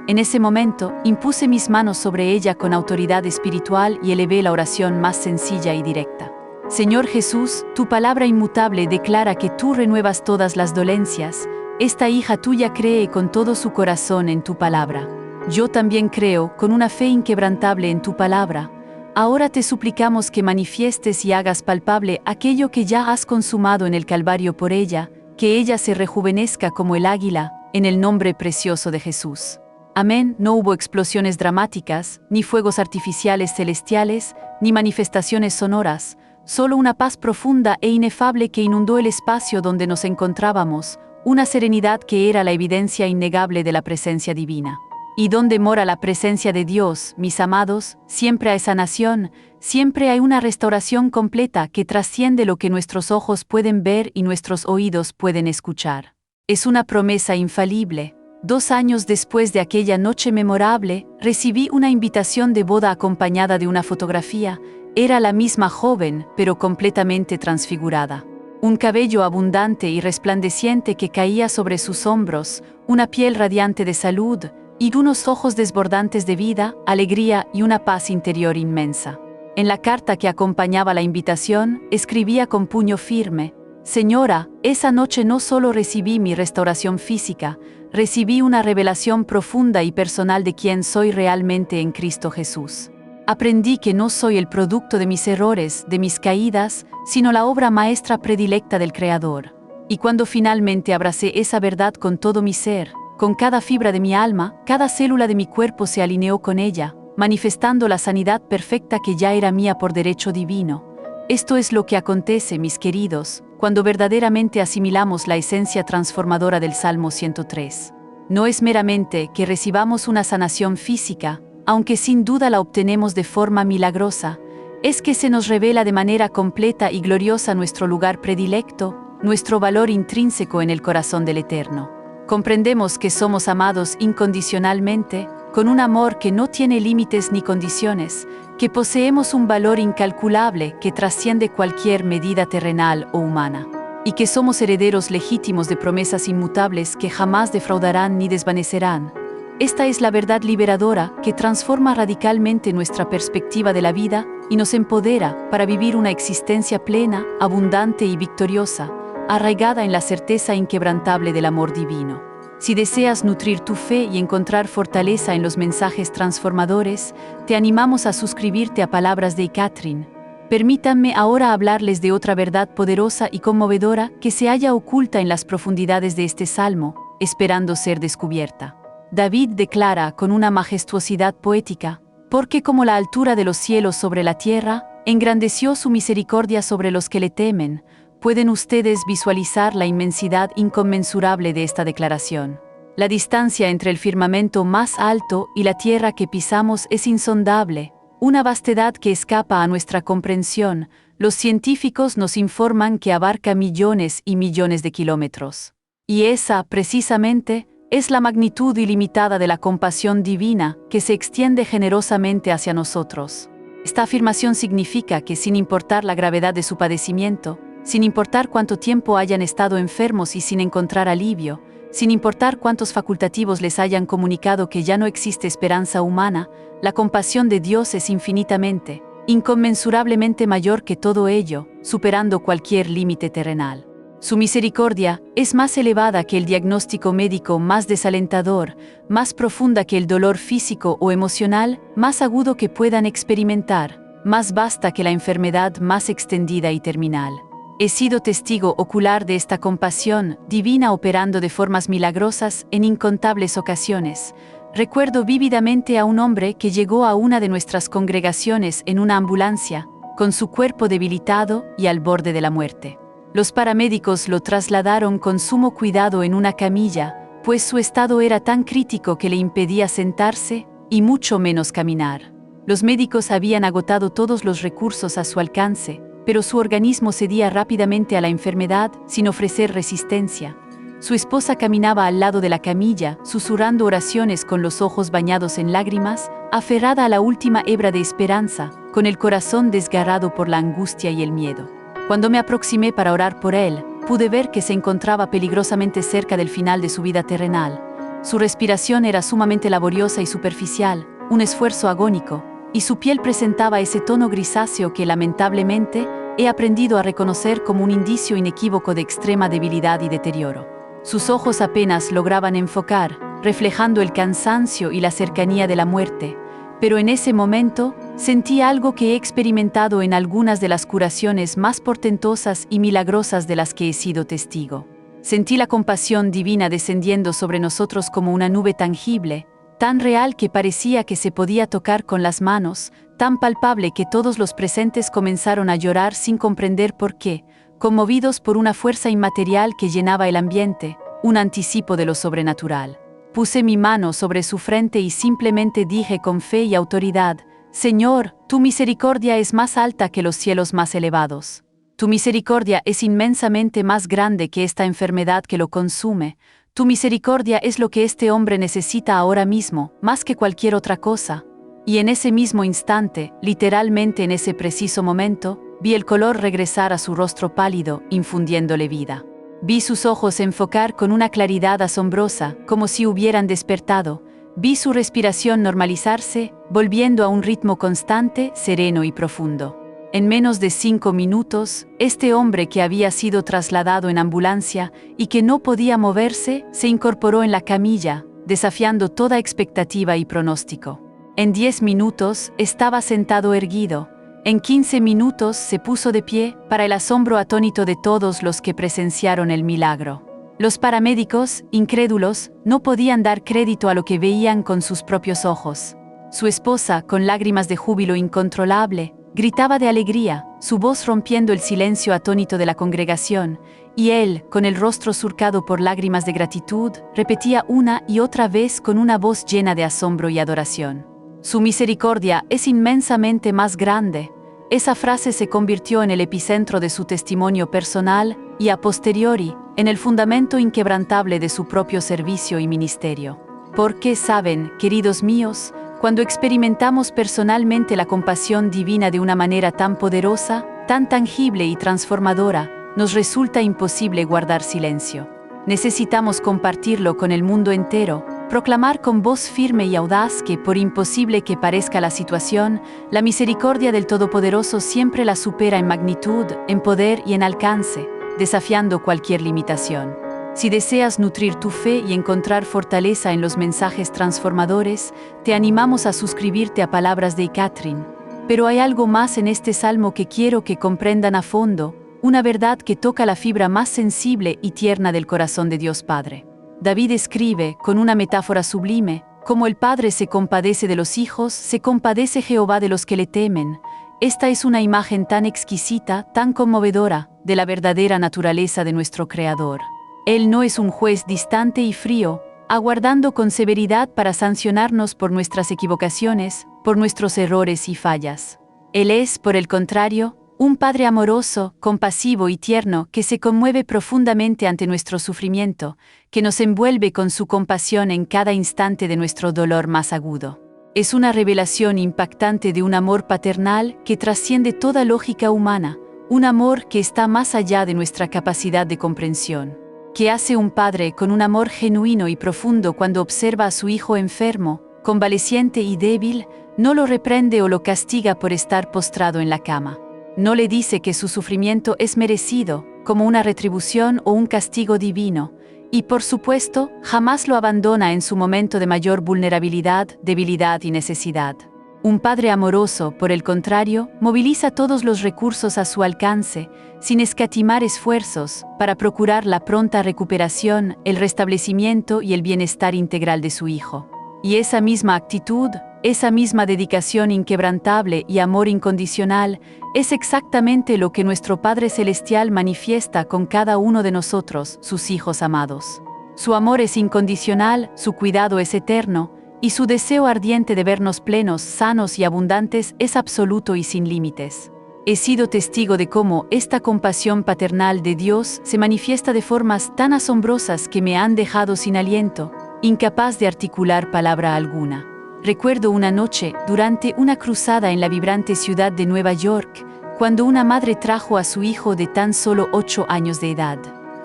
En ese momento, impuse mis manos sobre ella con autoridad espiritual y elevé la oración más sencilla y directa. Señor Jesús, tu palabra inmutable declara que tú renuevas todas las dolencias. Esta hija tuya cree con todo su corazón en tu palabra. Yo también creo, con una fe inquebrantable en tu palabra. Ahora te suplicamos que manifiestes y hagas palpable aquello que ya has consumado en el Calvario por ella, que ella se rejuvenezca como el águila, en el nombre precioso de Jesús. Amén. No hubo explosiones dramáticas, ni fuegos artificiales celestiales, ni manifestaciones sonoras, solo una paz profunda e inefable que inundó el espacio donde nos encontrábamos, una serenidad que era la evidencia innegable de la presencia divina. Y donde mora la presencia de Dios, mis amados, siempre hay sanación, siempre hay una restauración completa que trasciende lo que nuestros ojos pueden ver y nuestros oídos pueden escuchar. Es una promesa infalible. 2 años después de aquella noche memorable, recibí una invitación de boda acompañada de una fotografía. Era la misma joven, pero completamente transfigurada. Un cabello abundante y resplandeciente que caía sobre sus hombros, una piel radiante de salud, y unos ojos desbordantes de vida, alegría y una paz interior inmensa. En la carta que acompañaba la invitación, escribía con puño firme: Señora, esa noche no solo recibí mi restauración física, recibí una revelación profunda y personal de quién soy realmente en Cristo Jesús. Aprendí que no soy el producto de mis errores, de mis caídas, sino la obra maestra predilecta del Creador. Y cuando finalmente abracé esa verdad con todo mi ser, con cada fibra de mi alma, cada célula de mi cuerpo se alineó con ella, manifestando la sanidad perfecta que ya era mía por derecho divino. Esto es lo que acontece, mis queridos, cuando verdaderamente asimilamos la esencia transformadora del Salmo 103. No es meramente que recibamos una sanación física, aunque sin duda la obtenemos de forma milagrosa, es que se nos revela de manera completa y gloriosa nuestro lugar predilecto, nuestro valor intrínseco en el corazón del Eterno. Comprendemos que somos amados incondicionalmente, con un amor que no tiene límites ni condiciones, que poseemos un valor incalculable que trasciende cualquier medida terrenal o humana, y que somos herederos legítimos de promesas inmutables que jamás defraudarán ni desvanecerán. Esta es la verdad liberadora que transforma radicalmente nuestra perspectiva de la vida y nos empodera para vivir una existencia plena, abundante y victoriosa, arraigada en la certeza inquebrantable del amor divino. Si deseas nutrir tu fe y encontrar fortaleza en los mensajes transformadores, te animamos a suscribirte a Palabras de Catherine. Permítanme ahora hablarles de otra verdad poderosa y conmovedora que se halla oculta en las profundidades de este salmo, esperando ser descubierta. David declara con una majestuosidad poética: porque como la altura de los cielos sobre la tierra, engrandeció su misericordia sobre los que le temen. Pueden ustedes visualizar la inmensidad inconmensurable de esta declaración. La distancia entre el firmamento más alto y la tierra que pisamos es insondable, una vastedad que escapa a nuestra comprensión. Los científicos nos informan que abarca millones y millones de kilómetros. Y esa, precisamente, es la magnitud ilimitada de la compasión divina que se extiende generosamente hacia nosotros. Esta afirmación significa que sin importar la gravedad de su padecimiento, sin importar cuánto tiempo hayan estado enfermos y sin encontrar alivio, sin importar cuántos facultativos les hayan comunicado que ya no existe esperanza humana, la compasión de Dios es infinitamente, inconmensurablemente mayor que todo ello, superando cualquier límite terrenal. Su misericordia es más elevada que el diagnóstico médico más desalentador, más profunda que el dolor físico o emocional más agudo que puedan experimentar, más vasta que la enfermedad más extendida y terminal. He sido testigo ocular de esta compasión divina operando de formas milagrosas en incontables ocasiones. Recuerdo vívidamente a un hombre que llegó a una de nuestras congregaciones en una ambulancia, con su cuerpo debilitado y al borde de la muerte. Los paramédicos lo trasladaron con sumo cuidado en una camilla, pues su estado era tan crítico que le impedía sentarse y mucho menos caminar. Los médicos habían agotado todos los recursos a su alcance, pero su organismo cedía rápidamente a la enfermedad sin ofrecer resistencia. Su esposa caminaba al lado de la camilla, susurrando oraciones con los ojos bañados en lágrimas, aferrada a la última hebra de esperanza, con el corazón desgarrado por la angustia y el miedo. Cuando me aproximé para orar por él, pude ver que se encontraba peligrosamente cerca del final de su vida terrenal. Su respiración era sumamente laboriosa y superficial, un esfuerzo agónico, y su piel presentaba ese tono grisáceo que lamentablemente he aprendido a reconocer como un indicio inequívoco de extrema debilidad y deterioro. Sus ojos apenas lograban enfocar, reflejando el cansancio y la cercanía de la muerte, pero en ese momento sentí algo que he experimentado en algunas de las curaciones más portentosas y milagrosas de las que he sido testigo. Sentí la compasión divina descendiendo sobre nosotros como una nube tangible, tan real que parecía que se podía tocar con las manos, tan palpable que todos los presentes comenzaron a llorar sin comprender por qué, conmovidos por una fuerza inmaterial que llenaba el ambiente, un anticipo de lo sobrenatural. Puse mi mano sobre su frente y simplemente dije con fe y autoridad: Señor, tu misericordia es más alta que los cielos más elevados. Tu misericordia es inmensamente más grande que esta enfermedad que lo consume. Tu misericordia es lo que este hombre necesita ahora mismo, más que cualquier otra cosa. Y en ese mismo instante, literalmente en ese preciso momento, vi el color regresar a su rostro pálido, infundiéndole vida. Vi sus ojos enfocar con una claridad asombrosa, como si hubieran despertado. Vi su respiración normalizarse, volviendo a un ritmo constante, sereno y profundo. En menos de 5 minutos, este hombre que había sido trasladado en ambulancia y que no podía moverse, se incorporó en la camilla, desafiando toda expectativa y pronóstico. En 10 minutos, estaba sentado erguido. En 15 minutos se puso de pie, para el asombro atónito de todos los que presenciaron el milagro. Los paramédicos, incrédulos, no podían dar crédito a lo que veían con sus propios ojos. Su esposa, con lágrimas de júbilo incontrolable, gritaba de alegría, su voz rompiendo el silencio atónito de la congregación, y él, con el rostro surcado por lágrimas de gratitud, repetía una y otra vez con una voz llena de asombro y adoración: Su misericordia es inmensamente más grande. Esa frase se convirtió en el epicentro de su testimonio personal y, a posteriori, en el fundamento inquebrantable de su propio servicio y ministerio. Porque saben, queridos míos, cuando experimentamos personalmente la compasión divina de una manera tan poderosa, tan tangible y transformadora, nos resulta imposible guardar silencio. Necesitamos compartirlo con el mundo entero, proclamar con voz firme y audaz que, por imposible que parezca la situación, la misericordia del Todopoderoso siempre la supera en magnitud, en poder y en alcance, desafiando cualquier limitación. Si deseas nutrir tu fe y encontrar fortaleza en los mensajes transformadores, te animamos a suscribirte a Palabras de Catherine. Pero hay algo más en este salmo que quiero que comprendan a fondo, una verdad que toca la fibra más sensible y tierna del corazón de Dios Padre. David escribe, con una metáfora sublime: como el Padre se compadece de los hijos, se compadece Jehová de los que le temen. esta es una imagen tan exquisita, tan conmovedora, de la verdadera naturaleza de nuestro Creador. Él no es un juez distante y frío, aguardando con severidad para sancionarnos por nuestras equivocaciones, por nuestros errores y fallas. Él es, por el contrario, un Padre amoroso, compasivo y tierno que se conmueve profundamente ante nuestro sufrimiento, que nos envuelve con su compasión en cada instante de nuestro dolor más agudo. Es una revelación impactante de un amor paternal que trasciende toda lógica humana, un amor que está más allá de nuestra capacidad de comprensión. ¿Qué hace un padre con un amor genuino y profundo cuando observa a su hijo enfermo, convaleciente y débil? No lo reprende o lo castiga por estar postrado en la cama. No le dice que su sufrimiento es merecido, como una retribución o un castigo divino, y por supuesto, jamás lo abandona en su momento de mayor vulnerabilidad, debilidad y necesidad. Un padre amoroso, por el contrario, moviliza todos los recursos a su alcance, sin escatimar esfuerzos, para procurar la pronta recuperación, el restablecimiento y el bienestar integral de su hijo. Y esa misma actitud, esa misma dedicación inquebrantable y amor incondicional, es exactamente lo que nuestro Padre Celestial manifiesta con cada uno de nosotros, sus hijos amados. Su amor es incondicional, su cuidado es eterno, y su deseo ardiente de vernos plenos, sanos y abundantes es absoluto y sin límites. He sido testigo de cómo esta compasión paternal de Dios se manifiesta de formas tan asombrosas que me han dejado sin aliento, incapaz de articular palabra alguna. Recuerdo una noche, durante una cruzada en la vibrante ciudad de Nueva York, cuando una madre trajo a su hijo de tan solo 8 años de edad.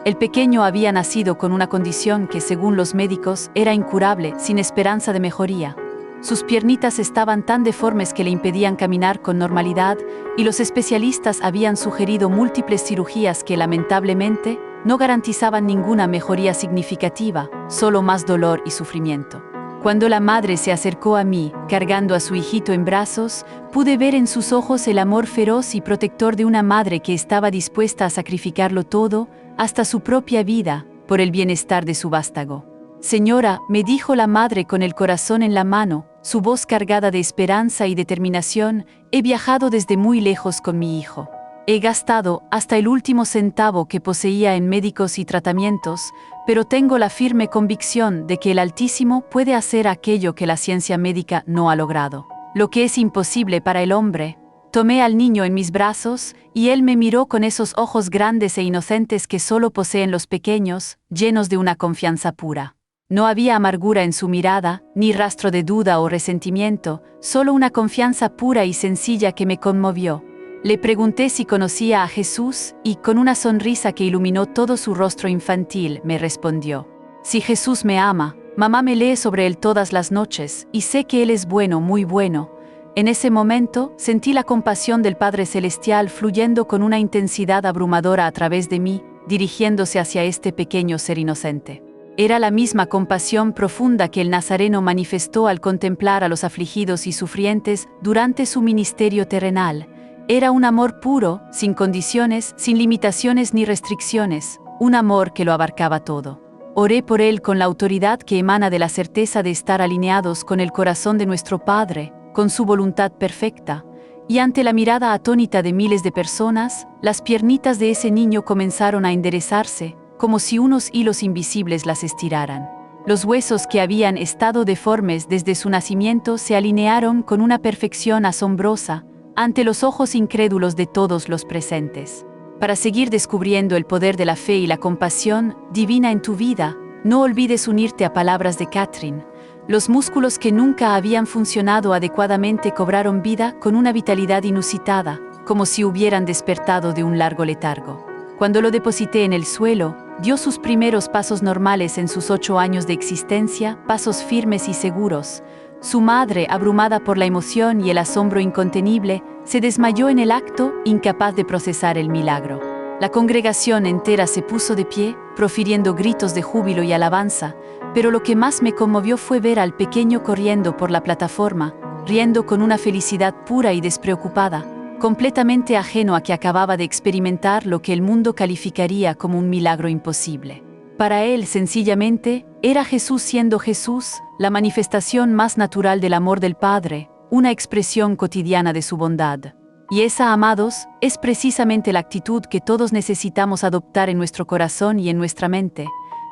El pequeño había nacido con una condición que, según los médicos, era incurable, sin esperanza de mejoría. Sus piernitas estaban tan deformes que le impedían caminar con normalidad, y los especialistas habían sugerido múltiples cirugías que, lamentablemente, no garantizaban ninguna mejoría significativa, solo más dolor y sufrimiento. Cuando la madre se acercó a mí, cargando a su hijito en brazos, pude ver en sus ojos el amor feroz y protector de una madre que estaba dispuesta a sacrificarlo todo, hasta su propia vida, por el bienestar de su vástago. Señora, me dijo la madre con el corazón en la mano, su voz cargada de esperanza y determinación, he viajado desde muy lejos con mi hijo. He gastado hasta el último centavo que poseía en médicos y tratamientos, pero tengo la firme convicción de que el Altísimo puede hacer aquello que la ciencia médica no ha logrado. Lo que es imposible para el hombre. Tomé al niño en mis brazos, y él me miró con esos ojos grandes e inocentes que solo poseen los pequeños, llenos de una confianza pura. No había amargura en su mirada, ni rastro de duda o resentimiento, solo una confianza pura y sencilla que me conmovió. Le pregunté si conocía a Jesús, y con una sonrisa que iluminó todo su rostro infantil, me respondió: si Jesús me ama, mamá me lee sobre él todas las noches, y sé que él es bueno, muy bueno. En ese momento, sentí la compasión del Padre Celestial fluyendo con una intensidad abrumadora a través de mí, dirigiéndose hacia este pequeño ser inocente. Era la misma compasión profunda que el Nazareno manifestó al contemplar a los afligidos y sufrientes durante su ministerio terrenal. Era un amor puro, sin condiciones, sin limitaciones ni restricciones, un amor que lo abarcaba todo. Oré por él con la autoridad que emana de la certeza de estar alineados con el corazón de nuestro Padre, con su voluntad perfecta, y ante la mirada atónita de miles de personas, las piernitas de ese niño comenzaron a enderezarse, como si unos hilos invisibles las estiraran. Los huesos que habían estado deformes desde su nacimiento se alinearon con una perfección asombrosa, ante los ojos incrédulos de todos los presentes. Para seguir descubriendo el poder de la fe y la compasión divina en tu vida, no olvides unirte a palabras de Catherine. Los músculos que nunca habían funcionado adecuadamente cobraron vida con una vitalidad inusitada, como si hubieran despertado de un largo letargo. Cuando lo deposité en el suelo, dio sus primeros pasos normales en sus 8 años de existencia, pasos firmes y seguros. Su madre, abrumada por la emoción y el asombro incontenible, se desmayó en el acto, incapaz de procesar el milagro. La congregación entera se puso de pie, profiriendo gritos de júbilo y alabanza, pero lo que más me conmovió fue ver al pequeño corriendo por la plataforma, riendo con una felicidad pura y despreocupada, completamente ajeno a que acababa de experimentar lo que el mundo calificaría como un milagro imposible. Para él, sencillamente, era Jesús siendo Jesús, la manifestación más natural del amor del Padre, una expresión cotidiana de su bondad. Y esa, amados, es precisamente la actitud que todos necesitamos adoptar en nuestro corazón y en nuestra mente.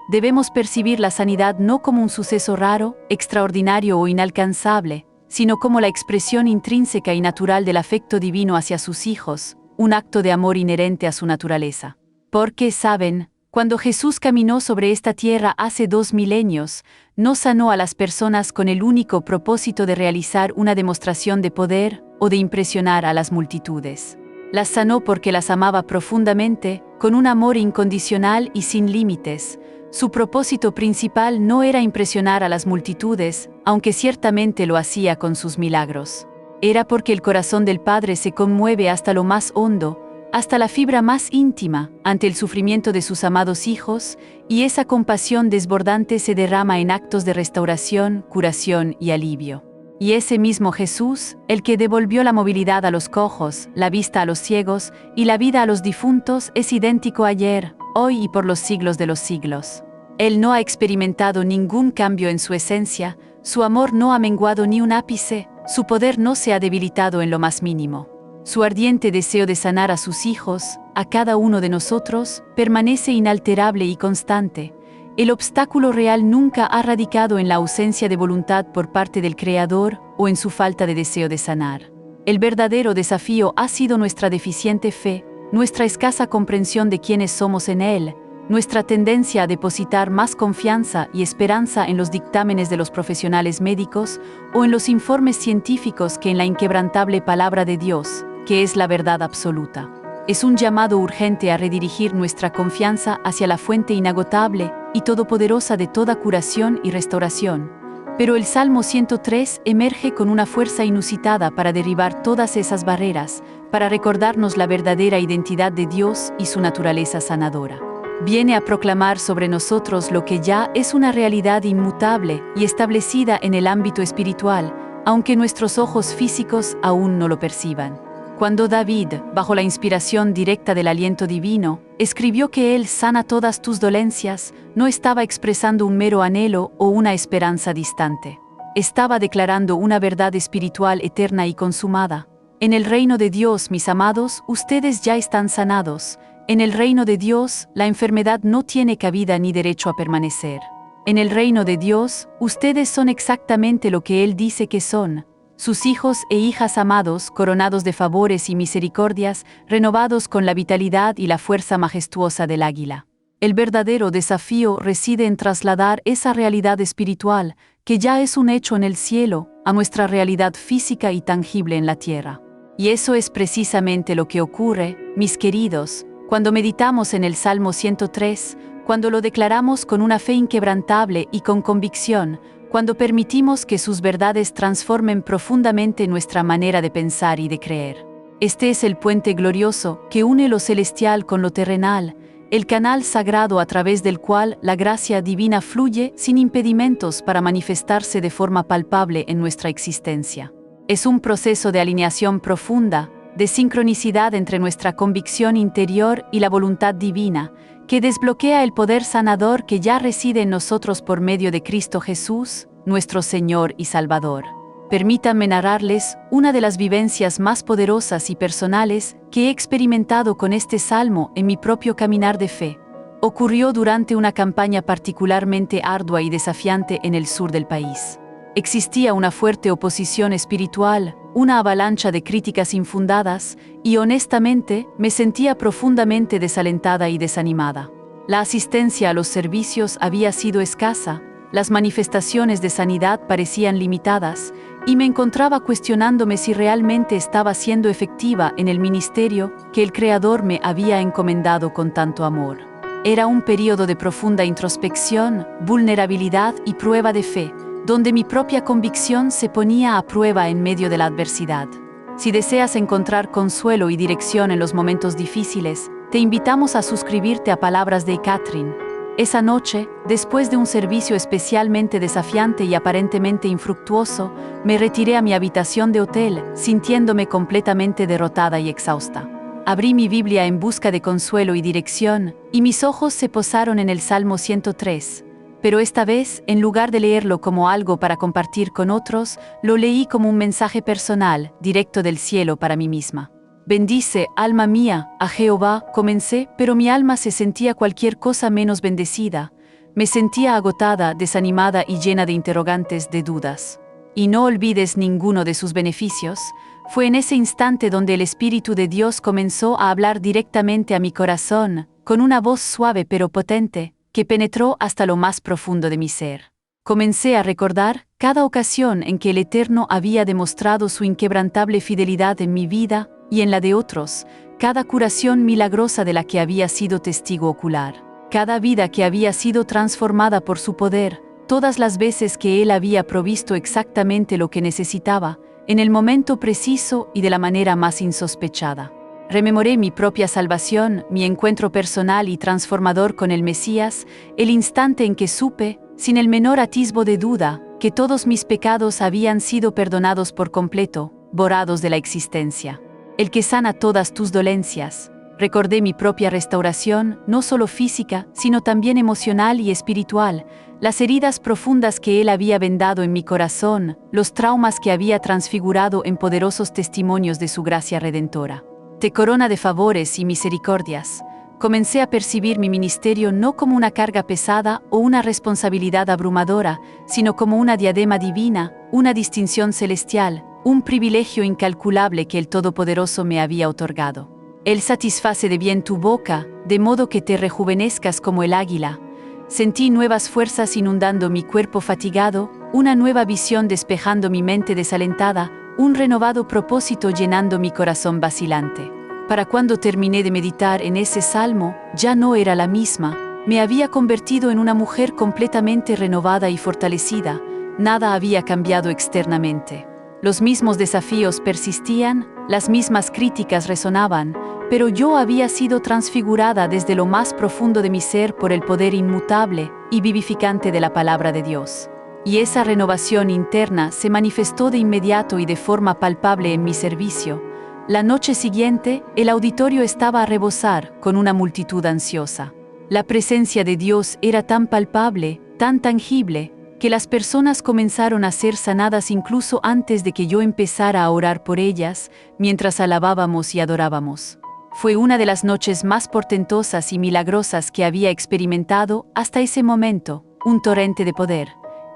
Debemos percibir la sanidad no como un suceso raro, extraordinario o inalcanzable, sino como la expresión intrínseca y natural del afecto divino hacia sus hijos, un acto de amor inherente a su naturaleza. Porque, saben, cuando Jesús caminó sobre esta tierra hace 2 milenios, no sanó a las personas con el único propósito de realizar una demostración de poder o de impresionar a las multitudes. Las sanó porque las amaba profundamente, con un amor incondicional y sin límites. Su propósito principal no era impresionar a las multitudes, aunque ciertamente lo hacía con sus milagros. Era porque el corazón del Padre se conmueve hasta lo más hondo, hasta la fibra más íntima, ante el sufrimiento de sus amados hijos, y esa compasión desbordante se derrama en actos de restauración, curación y alivio. Y ese mismo Jesús, el que devolvió la movilidad a los cojos, la vista a los ciegos y la vida a los difuntos, es idéntico ayer, hoy y por los siglos de los siglos. Él no ha experimentado ningún cambio en su esencia, su amor no ha menguado ni un ápice, su poder no se ha debilitado en lo más mínimo. Su ardiente deseo de sanar a sus hijos, a cada uno de nosotros, permanece inalterable y constante. El obstáculo real nunca ha radicado en la ausencia de voluntad por parte del Creador o en su falta de deseo de sanar. El verdadero desafío ha sido nuestra deficiente fe, nuestra escasa comprensión de quiénes somos en Él, nuestra tendencia a depositar más confianza y esperanza en los dictámenes de los profesionales médicos o en los informes científicos que en la inquebrantable palabra de Dios, que es la verdad absoluta. Es un llamado urgente a redirigir nuestra confianza hacia la fuente inagotable y todopoderosa de toda curación y restauración. Pero el Salmo 103 emerge con una fuerza inusitada para derribar todas esas barreras, para recordarnos la verdadera identidad de Dios y su naturaleza sanadora. Viene a proclamar sobre nosotros lo que ya es una realidad inmutable y establecida en el ámbito espiritual, aunque nuestros ojos físicos aún no lo perciban. Cuando David, bajo la inspiración directa del aliento divino, escribió que Él sana todas tus dolencias, no estaba expresando un mero anhelo o una esperanza distante. Estaba declarando una verdad espiritual eterna y consumada. En el reino de Dios, mis amados, ustedes ya están sanados. En el reino de Dios, la enfermedad no tiene cabida ni derecho a permanecer. En el reino de Dios, ustedes son exactamente lo que Él dice que son. Sus hijos e hijas amados, coronados de favores y misericordias, renovados con la vitalidad y la fuerza majestuosa del águila. El verdadero desafío reside en trasladar esa realidad espiritual, que ya es un hecho en el cielo, a nuestra realidad física y tangible en la tierra. Y eso es precisamente lo que ocurre, mis queridos, cuando meditamos en el Salmo 103, cuando lo declaramos con una fe inquebrantable y con convicción, cuando permitimos que sus verdades transformen profundamente nuestra manera de pensar y de creer. Este es el puente glorioso que une lo celestial con lo terrenal, el canal sagrado a través del cual la gracia divina fluye sin impedimentos para manifestarse de forma palpable en nuestra existencia. Es un proceso de alineación profunda, de sincronicidad entre nuestra convicción interior y la voluntad divina, que desbloquea el poder sanador que ya reside en nosotros por medio de Cristo Jesús, nuestro Señor y Salvador. Permítanme narrarles una de las vivencias más poderosas y personales que he experimentado con este salmo en mi propio caminar de fe. Ocurrió durante una campaña particularmente ardua y desafiante en el sur del país. Existía una fuerte oposición espiritual, una avalancha de críticas infundadas, y honestamente me sentía profundamente desalentada y desanimada. La asistencia a los servicios había sido escasa, las manifestaciones de sanidad parecían limitadas, y me encontraba cuestionándome si realmente estaba siendo efectiva en el ministerio que el Creador me había encomendado con tanto amor. Era un período de profunda introspección, vulnerabilidad y prueba de fe, donde mi propia convicción se ponía a prueba en medio de la adversidad. Si deseas encontrar consuelo y dirección en los momentos difíciles, te invitamos a suscribirte a Palabras de Catherine. Esa noche, después de un servicio especialmente desafiante y aparentemente infructuoso, me retiré a mi habitación de hotel, sintiéndome completamente derrotada y exhausta. Abrí mi Biblia en busca de consuelo y dirección, y mis ojos se posaron en el Salmo 103. Pero esta vez, en lugar de leerlo como algo para compartir con otros, lo leí como un mensaje personal, directo del cielo para mí misma. Bendice, alma mía, a Jehová, comencé, pero mi alma se sentía cualquier cosa menos bendecida. Me sentía agotada, desanimada y llena de interrogantes, de dudas. Y no olvides ninguno de sus beneficios. Fue en ese instante donde el Espíritu de Dios comenzó a hablar directamente a mi corazón, con una voz suave pero potente, que penetró hasta lo más profundo de mi ser. Comencé a recordar cada ocasión en que el Eterno había demostrado su inquebrantable fidelidad en mi vida y en la de otros, cada curación milagrosa de la que había sido testigo ocular, cada vida que había sido transformada por su poder, todas las veces que Él había provisto exactamente lo que necesitaba, en el momento preciso y de la manera más insospechada. Rememoré mi propia salvación, mi encuentro personal y transformador con el Mesías, el instante en que supe, sin el menor atisbo de duda, que todos mis pecados habían sido perdonados por completo, borrados de la existencia. El que sana todas tus dolencias. Recordé mi propia restauración, no solo física, sino también emocional y espiritual, las heridas profundas que Él había vendado en mi corazón, los traumas que había transfigurado en poderosos testimonios de su gracia redentora. Te corona de favores y misericordias. Comencé a percibir mi ministerio no como una carga pesada o una responsabilidad abrumadora, sino como una diadema divina, una distinción celestial, un privilegio incalculable que el Todopoderoso me había otorgado. Él satisface de bien tu boca, de modo que te rejuvenezcas como el águila. Sentí nuevas fuerzas inundando mi cuerpo fatigado, una nueva visión despejando mi mente desalentada, un renovado propósito llenando mi corazón vacilante. Para cuando terminé de meditar en ese salmo, ya no era la misma, me había convertido en una mujer completamente renovada y fortalecida, nada había cambiado externamente. Los mismos desafíos persistían, las mismas críticas resonaban, pero yo había sido transfigurada desde lo más profundo de mi ser por el poder inmutable y vivificante de la palabra de Dios. Y esa renovación interna se manifestó de inmediato y de forma palpable en mi servicio. La noche siguiente, el auditorio estaba a rebosar con una multitud ansiosa. La presencia de Dios era tan palpable, tan tangible, que las personas comenzaron a ser sanadas incluso antes de que yo empezara a orar por ellas, mientras alabábamos y adorábamos. Fue una de las noches más portentosas y milagrosas que había experimentado hasta ese momento, un torrente de poder.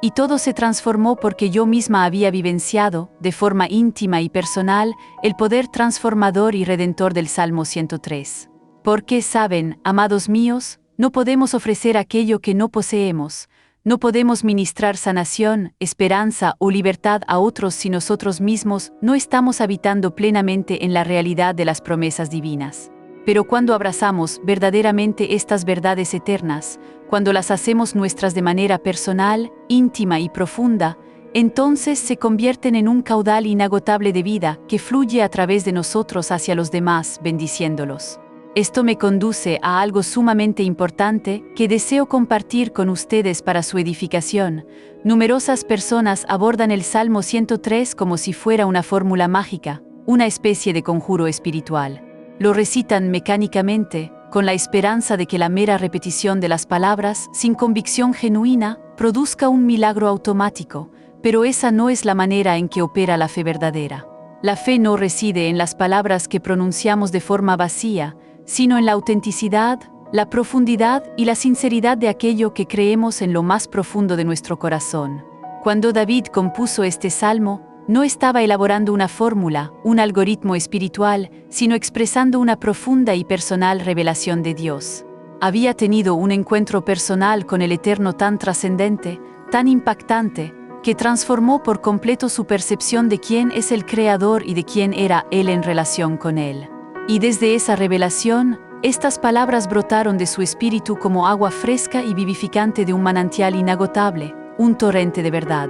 Y todo se transformó porque yo misma había vivenciado, de forma íntima y personal, el poder transformador y redentor del Salmo 103. Porque, saben, amados míos, no podemos ofrecer aquello que no poseemos. No podemos ministrar sanación, esperanza o libertad a otros si nosotros mismos no estamos habitando plenamente en la realidad de las promesas divinas. Pero cuando abrazamos verdaderamente estas verdades eternas, cuando las hacemos nuestras de manera personal, íntima y profunda, entonces se convierten en un caudal inagotable de vida que fluye a través de nosotros hacia los demás, bendiciéndolos. Esto me conduce a algo sumamente importante que deseo compartir con ustedes para su edificación. Numerosas personas abordan el Salmo 103 como si fuera una fórmula mágica, una especie de conjuro espiritual. Lo recitan mecánicamente, con la esperanza de que la mera repetición de las palabras, sin convicción genuina, produzca un milagro automático, pero esa no es la manera en que opera la fe verdadera. La fe no reside en las palabras que pronunciamos de forma vacía, sino en la autenticidad, la profundidad y la sinceridad de aquello que creemos en lo más profundo de nuestro corazón. Cuando David compuso este salmo, no estaba elaborando una fórmula, un algoritmo espiritual, sino expresando una profunda y personal revelación de Dios. Había tenido un encuentro personal con el Eterno tan trascendente, tan impactante, que transformó por completo su percepción de quién es el Creador y de quién era Él en relación con Él. Y desde esa revelación, estas palabras brotaron de su espíritu como agua fresca y vivificante de un manantial inagotable, un torrente de verdad.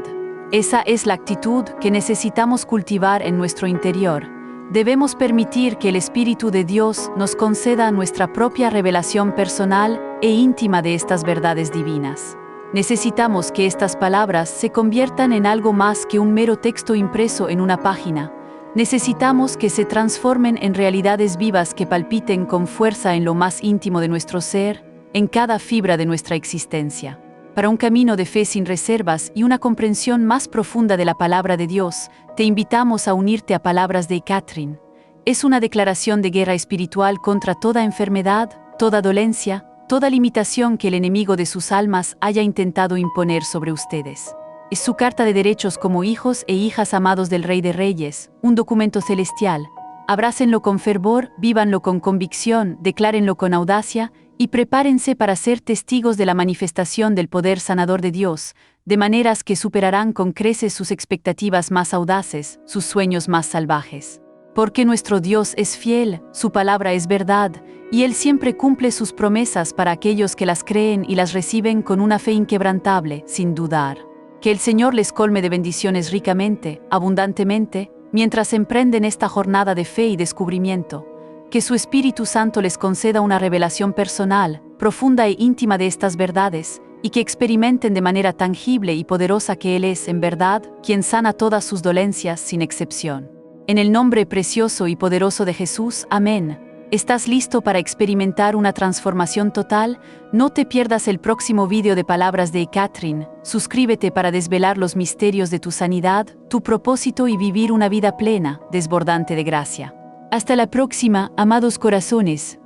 Esa es la actitud que necesitamos cultivar en nuestro interior. Debemos permitir que el Espíritu de Dios nos conceda nuestra propia revelación personal e íntima de estas verdades divinas. Necesitamos que estas palabras se conviertan en algo más que un mero texto impreso en una página. Necesitamos que se transformen en realidades vivas que palpiten con fuerza en lo más íntimo de nuestro ser, en cada fibra de nuestra existencia. Para un camino de fe sin reservas y una comprensión más profunda de la palabra de Dios, te invitamos a unirte a Palabras de Catherine. Es una declaración de guerra espiritual contra toda enfermedad, toda dolencia, toda limitación que el enemigo de sus almas haya intentado imponer sobre ustedes. Es su carta de derechos como hijos e hijas amados del Rey de Reyes, un documento celestial. Abrácenlo con fervor, vívanlo con convicción, declárenlo con audacia y prepárense para ser testigos de la manifestación del poder sanador de Dios, de maneras que superarán con creces sus expectativas más audaces, sus sueños más salvajes. Porque nuestro Dios es fiel, su palabra es verdad, y Él siempre cumple sus promesas para aquellos que las creen y las reciben con una fe inquebrantable, sin dudar. Que el Señor les colme de bendiciones ricamente, abundantemente, mientras emprenden esta jornada de fe y descubrimiento. Que su Espíritu Santo les conceda una revelación personal, profunda e íntima de estas verdades, y que experimenten de manera tangible y poderosa que Él es, en verdad, quien sana todas sus dolencias sin excepción. En el nombre precioso y poderoso de Jesús, amén. ¿Estás listo para experimentar una transformación total? No te pierdas el próximo video de Palabras de Catherine. Suscríbete para desvelar los misterios de tu sanidad, tu propósito y vivir una vida plena, desbordante de gracia. Hasta la próxima, amados corazones.